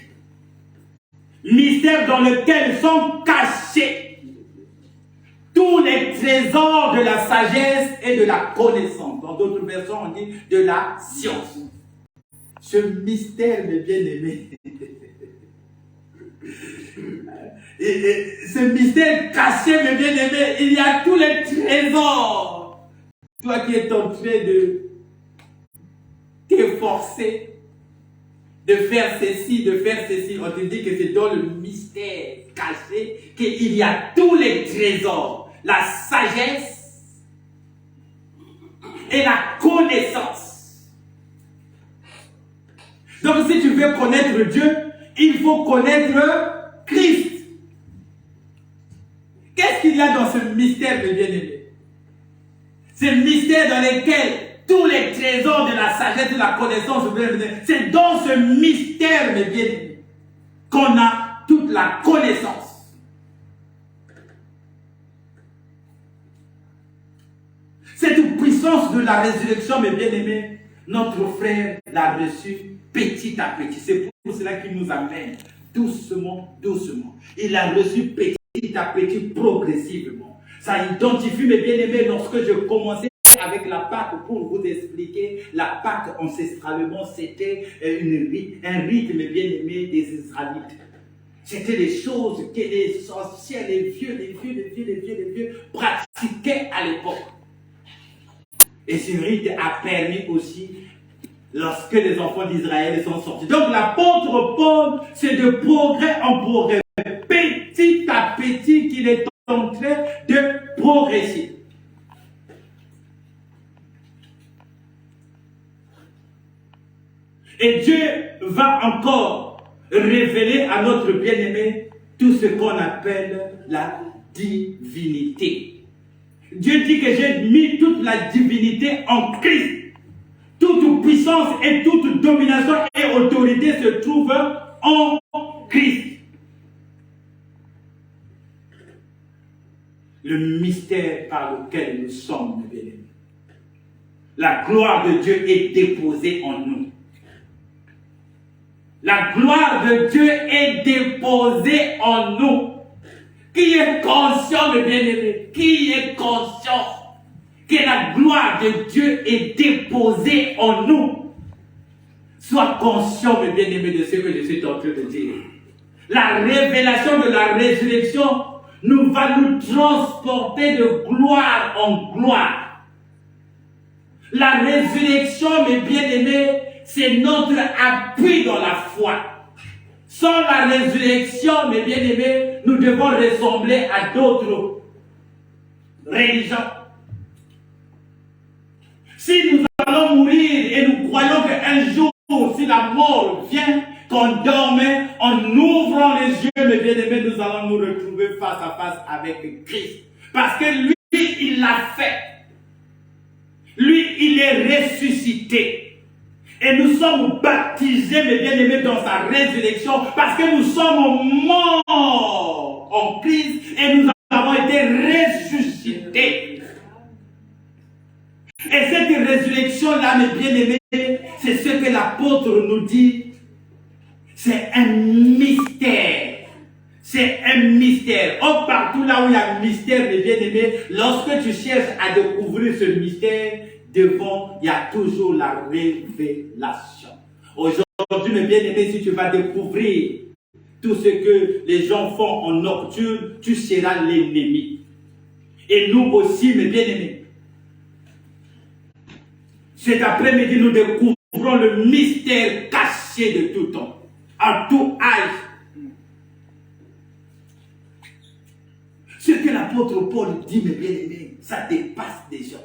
Mystère dans lequel sont cachés tous les trésors de la sagesse et de la connaissance. Dans d'autres versions, on dit de la science. Ce mystère, mes bien-aimés, et ce mystère caché, mes bien-aimés, il y a tous les trésors. Toi qui es en train de t'efforcer de faire ceci, on te dit que c'est dans le mystère caché qu'il y a tous les trésors, la sagesse et la connaissance. Donc si tu veux connaître Dieu, il faut connaître Christ. Qu'est-ce qu'il y a dans ce mystère, mes bien-aimés? Ce mystère dans lequel tous les trésors de la sagesse et de la connaissance, c'est dans ce mystère, mes bien-aimés, qu'on a toute la connaissance. Cette puissance de la résurrection, mes bien-aimés, notre frère l'a reçue petit à petit. C'est pour cela qu'il nous amène doucement, doucement. Il l'a reçu petit à petit, progressivement. Ça identifie, mes bien-aimés, lorsque je commençais avec la Pâque, pour vous expliquer, la Pâque ancestralement, c'était un rite, mes bien-aimés, des Israélites. C'était des choses que les sorciers, les vieux pratiquaient à l'époque. Et ce rite a permis aussi, lorsque les enfants d'Israël sont sortis. Donc l'apôtre Paul, c'est de progrès en progrès, petit à petit qu'il est en train de progresser. Et Dieu va encore révéler à notre bien-aimé tout ce qu'on appelle la divinité. Dieu dit que j'ai mis toute la divinité en Christ. Toute puissance et toute domination et autorité se trouvent en Christ. Le mystère par lequel nous sommes, bien-aimés. La gloire de Dieu est déposée en nous. La gloire de Dieu est déposée en nous. Qui est conscient, mes bien-aimés? Qui est conscient que la gloire de Dieu est déposée en nous? Sois conscient, mes bien-aimés, de ce que je suis en train de dire. La révélation de la résurrection va nous transporter de gloire en gloire. La résurrection, mes bien-aimés, c'est notre appui dans la foi. Sans la résurrection, mes bien-aimés, nous devons ressembler à d'autres religions. Si nous allons mourir et nous croyons qu'un jour, si la mort vient, qu'on dormait, en ouvrant les yeux, mes bien-aimés, nous allons nous retrouver face à face avec Christ. Parce que lui, il l'a fait. Lui, il est ressuscité. Et nous sommes baptisés, mes bien-aimés, dans sa résurrection, parce que nous sommes morts en Christ et nous avons été ressuscités. Et cette résurrection-là, mes bien-aimés, c'est ce que l'apôtre nous dit. C'est un mystère. C'est un mystère. Or, partout là où il y a un mystère, mes bien-aimés, lorsque tu cherches à découvrir ce mystère, devant, il y a toujours la révélation. Aujourd'hui, mes bien-aimés, si tu vas découvrir tout ce que les gens font en nocturne, tu seras l'ennemi. Et nous aussi, mes bien-aimés, cet après-midi, nous découvrons le mystère caché de tout temps, en tout âge. Ce que l'apôtre Paul dit, mes bien-aimés, ça dépasse des gens.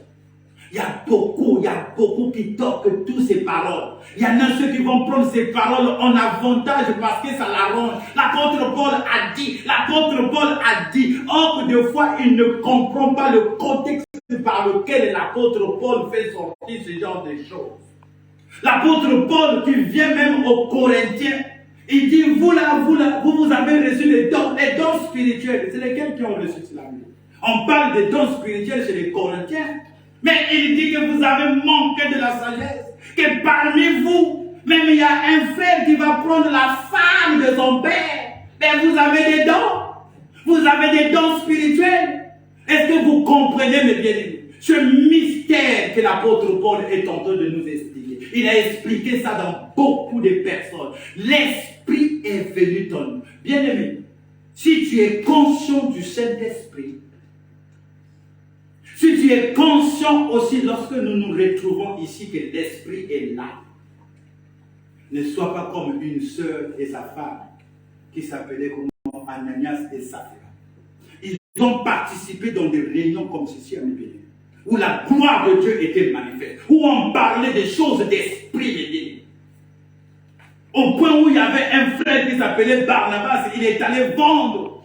Il y a beaucoup qui toquent toutes ces paroles. Il y en a ceux qui vont prendre ces paroles en avantage parce que ça l'arrange. L'apôtre Paul a dit, or des fois il ne comprend pas le contexte par lequel l'apôtre Paul fait sortir ce genre de choses. L'apôtre Paul qui vient même aux Corinthiens, il dit, vous avez reçu les dons spirituels. C'est lesquels qui ont reçu cela? On parle des dons spirituels chez les Corinthiens. Mais il dit que vous avez manqué de la sagesse. Que parmi vous, même il y a un frère qui va prendre la femme de son père. Mais vous avez des dons. Vous avez des dons spirituels. Est-ce que vous comprenez, mes bien-aimés, ce mystère que l'apôtre Paul est en train de nous expliquer? Il a expliqué ça dans beaucoup de personnes. L'Esprit est venu dans nous. Bien-aimé, si tu es conscient du Saint-Esprit, si tu es conscient aussi lorsque nous nous retrouvons ici que l'Esprit est là, ne sois pas comme une sœur et sa femme qui s'appelaient comme Ananias et Saphira. Ils ont participé dans des réunions comme ceci à Mébélé, où la gloire de Dieu était manifeste, où on parlait des choses d'esprit. Au point où il y avait un frère qui s'appelait Barnabas, il est allé vendre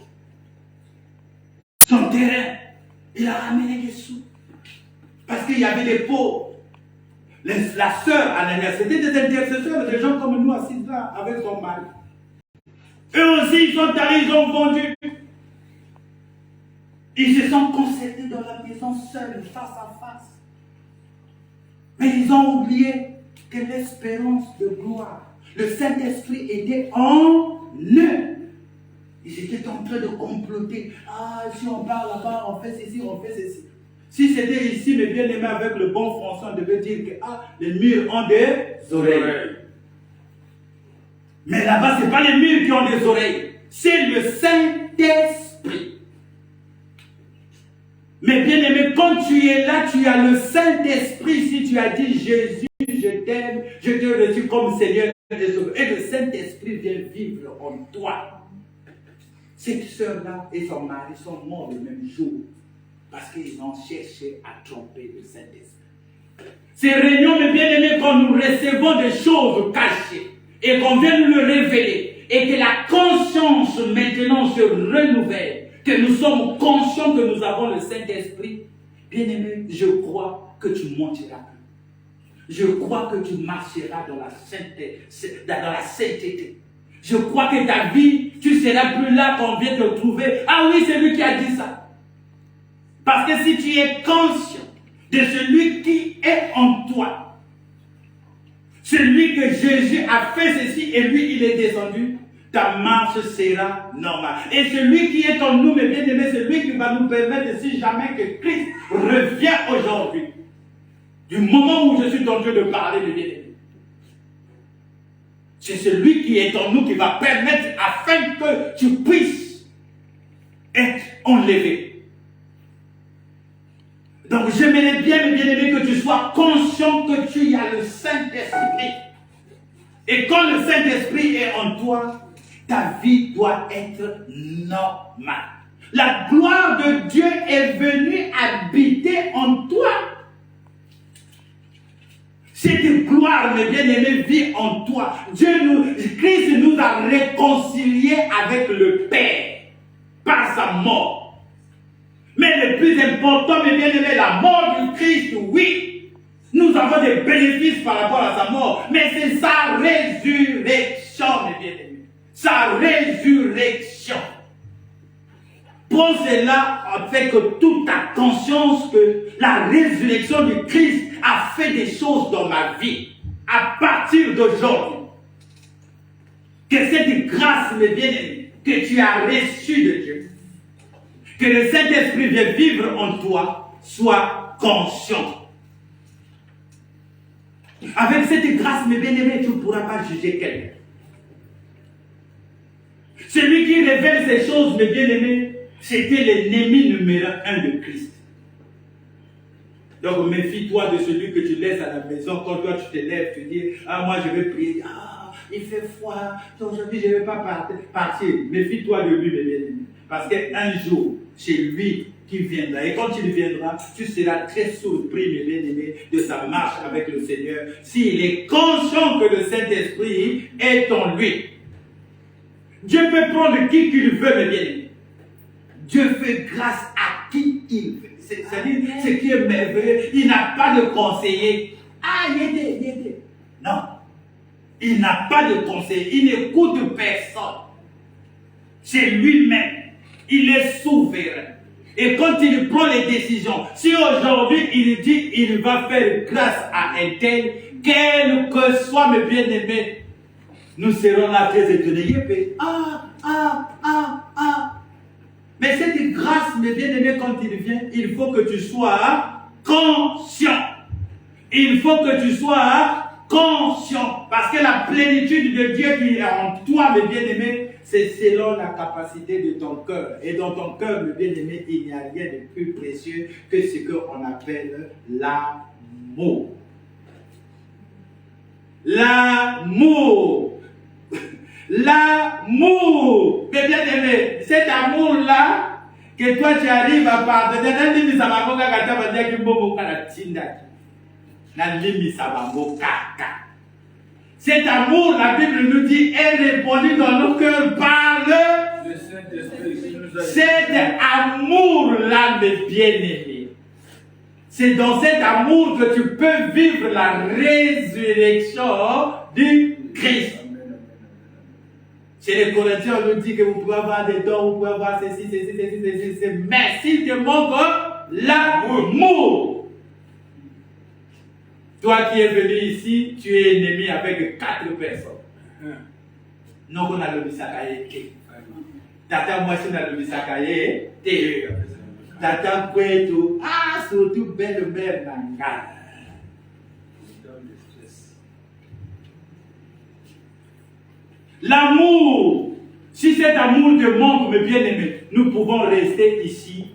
son terrain. Il a ramené des sous. Parce qu'il y avait des pauvres. La sœur Ananias, c'était des intercesseurs, des gens comme nous assis là, avec son mari. Eux aussi, ils sont allés, ils ont vendu. Ils se sont concertés dans la maison seuls, face à face. Mais ils ont oublié que l'espérance de gloire, le Saint-Esprit était en eux. Ils étaient en train de comploter. Ah, si on part là-bas, on fait ceci, on fait ceci. Si c'était ici, mes bien-aimés, avec le bon français, on devait dire que les murs ont des oreilles. Mais là-bas, ce n'est pas les murs qui ont des oreilles. C'est le Saint-Esprit. Mais bien-aimé, quand tu es là, tu as le Saint-Esprit. Si tu as dit Jésus, je t'aime, je te reçois comme Seigneur et Sauveur. Et le Saint-Esprit vient vivre en toi. Cette sœur-là et son mari sont morts le même jour parce qu'ils ont cherché à tromper le Saint-Esprit. Ces réunions, mes bien-aimés, quand nous recevons des choses cachées et qu'on vient nous le révéler et que la conscience maintenant se renouvelle, que nous sommes conscients que nous avons le Saint-Esprit, bien-aimé, je crois que tu monteras. Je crois que tu marcheras dans la sainteté. Je crois que ta vie, tu ne seras plus là qu'on vient te trouver. Ah oui, c'est lui qui a dit ça. Parce que si tu es conscient de celui qui est en toi, celui que Jésus a fait ceci et lui il est descendu, ta marche sera normale. Et celui qui est en nous, mes bien-aimés, c'est lui qui va nous permettre, si jamais que Christ revient aujourd'hui, du moment où je suis en train de parler, mes bien-aimés, c'est celui qui est en nous qui va permettre afin que tu puisses être enlevé. Donc j'aimerais bien, mes bien-aimés, que tu sois conscient que tu as le Saint-Esprit. Et quand le Saint-Esprit est en toi, ta vie doit être normale. La gloire de Dieu est venue habiter en toi. Cette gloire, mes bien-aimés, vit en toi. Christ nous a réconciliés avec le Père par sa mort. Mais le plus important, mes bien-aimés, la mort du Christ, oui, nous avons des bénéfices par rapport à sa mort, mais c'est sa résurrection, mes bien-aimés. Sa résurrection. Prends cela avec toute ta conscience que la résurrection du Christ a fait des choses dans ma vie à partir d'aujourd'hui. Que cette grâce, mes bien-aimés, que tu as reçue de Dieu, que le Saint-Esprit vienne vivre en toi, sois conscient. Avec cette grâce, mes bien-aimés, tu ne pourras pas juger quelqu'un. Celui qui révèle ces choses, mes bien-aimés, c'était l'ennemi numéro 1 de Christ. Donc méfie-toi de celui que tu laisses à la maison. Quand toi tu te lèves, tu dis, ah moi je vais prier, ah il fait froid, aujourd'hui je ne vais pas partir. Méfie-toi de lui, mes bien-aimés. Parce qu'un jour, c'est lui qui viendra. Et quand il viendra, tu seras très surpris, mes bien-aimés, de sa marche avec le Seigneur, s'il est conscient que le Saint-Esprit est en lui. Dieu peut prendre qui qu'il veut, mes bien-aimés. Dieu fait grâce à qui il veut. C'est-à-dire, ce qui est merveilleux, il n'a pas de conseiller. Ah, il était. Il n'a pas de conseil, il n'écoute personne. C'est lui-même. Il est souverain. Et quand il prend les décisions, si aujourd'hui il dit il va faire grâce à un tel, quel que soit mes bien-aimés, nous serons là très étonnés. Mais cette grâce, mes bien-aimés, quand il vient, il faut que tu sois conscient. Il faut que tu sois conscient. Parce que la plénitude de Dieu qui est en toi, mes bien-aimés, c'est selon la capacité de ton cœur. Et dans ton cœur, mes bien-aimés, il n'y a rien de plus précieux que ce qu'on appelle l'amour. L'amour. L'amour. Mes bien-aimés, cet amour-là, que toi tu arrives à pardonner, cet amour, la Bible nous dit, est répandu dans nos cœurs par le Saint-Esprit. Cet amour-là, mes bien-aimés, c'est dans cet amour que tu peux vivre la résurrection du Christ. Chez les Corinthiens, on nous dit que vous pouvez avoir des dons, vous pouvez avoir ceci. Mais s'il te manque l'amour. Toi qui es venu ici, tu es ennemi avec 4 personnes. Non, on a le misakaye. Tata, moi, si on a le misakaye, t'es. Tata, Kweto, surtout belle mère Nanga. L'amour, si cet amour te manque, mes bien-aimés, nous pouvons rester ici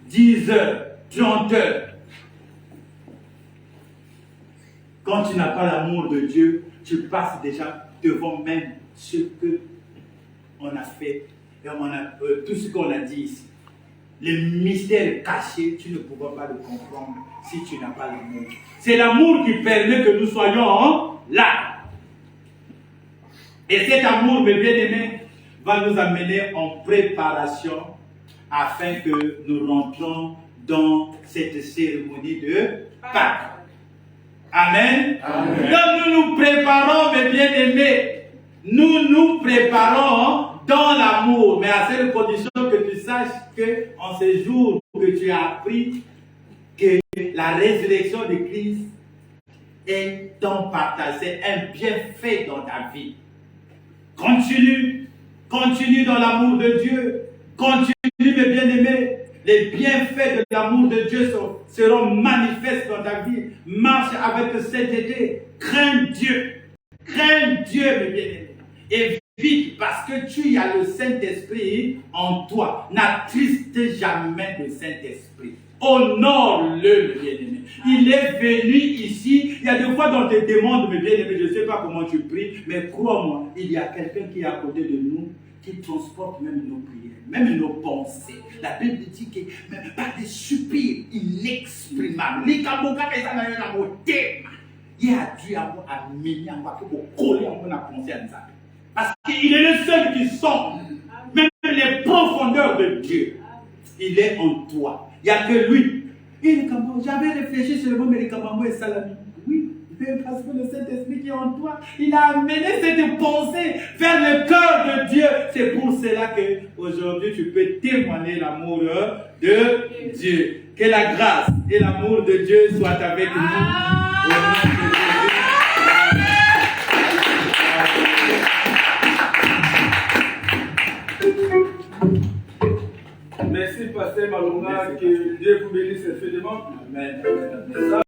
10 heures, 30 heures. Quand tu n'as pas l'amour de Dieu, tu passes déjà devant même ce que on a fait, et tout ce qu'on a dit ici. Les mystères cachés, tu ne pourras pas le comprendre si tu n'as pas l'amour. C'est l'amour qui permet que nous soyons là. Et cet amour, mes bien-aimés, va nous amener en préparation afin que nous rentrons dans cette cérémonie de Pâques. Amen. Amen. Donc nous nous préparons, mes bien-aimés, nous nous préparons dans l'amour, mais à cette condition que tu saches que en ce jour que tu as appris que la résurrection de Christ est ton partage, c'est un bienfait dans ta vie. Continue dans l'amour de Dieu, continue, mes bien-aimés. Les bienfaits de l'amour de Dieu seront manifestes dans ta vie. Marche avec sainteté. Crains Dieu, mes bien-aimés. Et vite, parce que tu as le Saint-Esprit en toi. N'attriste jamais le Saint-Esprit. Honore-le, mes bien-aimés. Il est venu ici. Il y a des fois dans tes demandes, mes bien-aimés, je ne sais pas comment tu pries, mais crois-moi, il y a quelqu'un qui est à côté de nous qui transporte même nos prières, même nos pensées. La Bible dit que même par des soupirs inexprimables, les kamoka et ça n'a rien à voir. Il y a Dieu à mener en bas pour coller en mon pensée à ça. Parce qu'il est le seul qui sent même les profondeurs de Dieu. Il est en toi. Il n'y a que lui. J'avais réfléchi sur le mot médicament et salami. Oui. Parce que le Saint-Esprit qui est en toi, il a amené cette pensée vers le cœur de Dieu. C'est pour cela que aujourd'hui tu peux témoigner l'amour de Dieu. Que la grâce et l'amour de Dieu soient avec nous. Merci, Pasteur Malonga, que Dieu vous bénisse infiniment. Amen.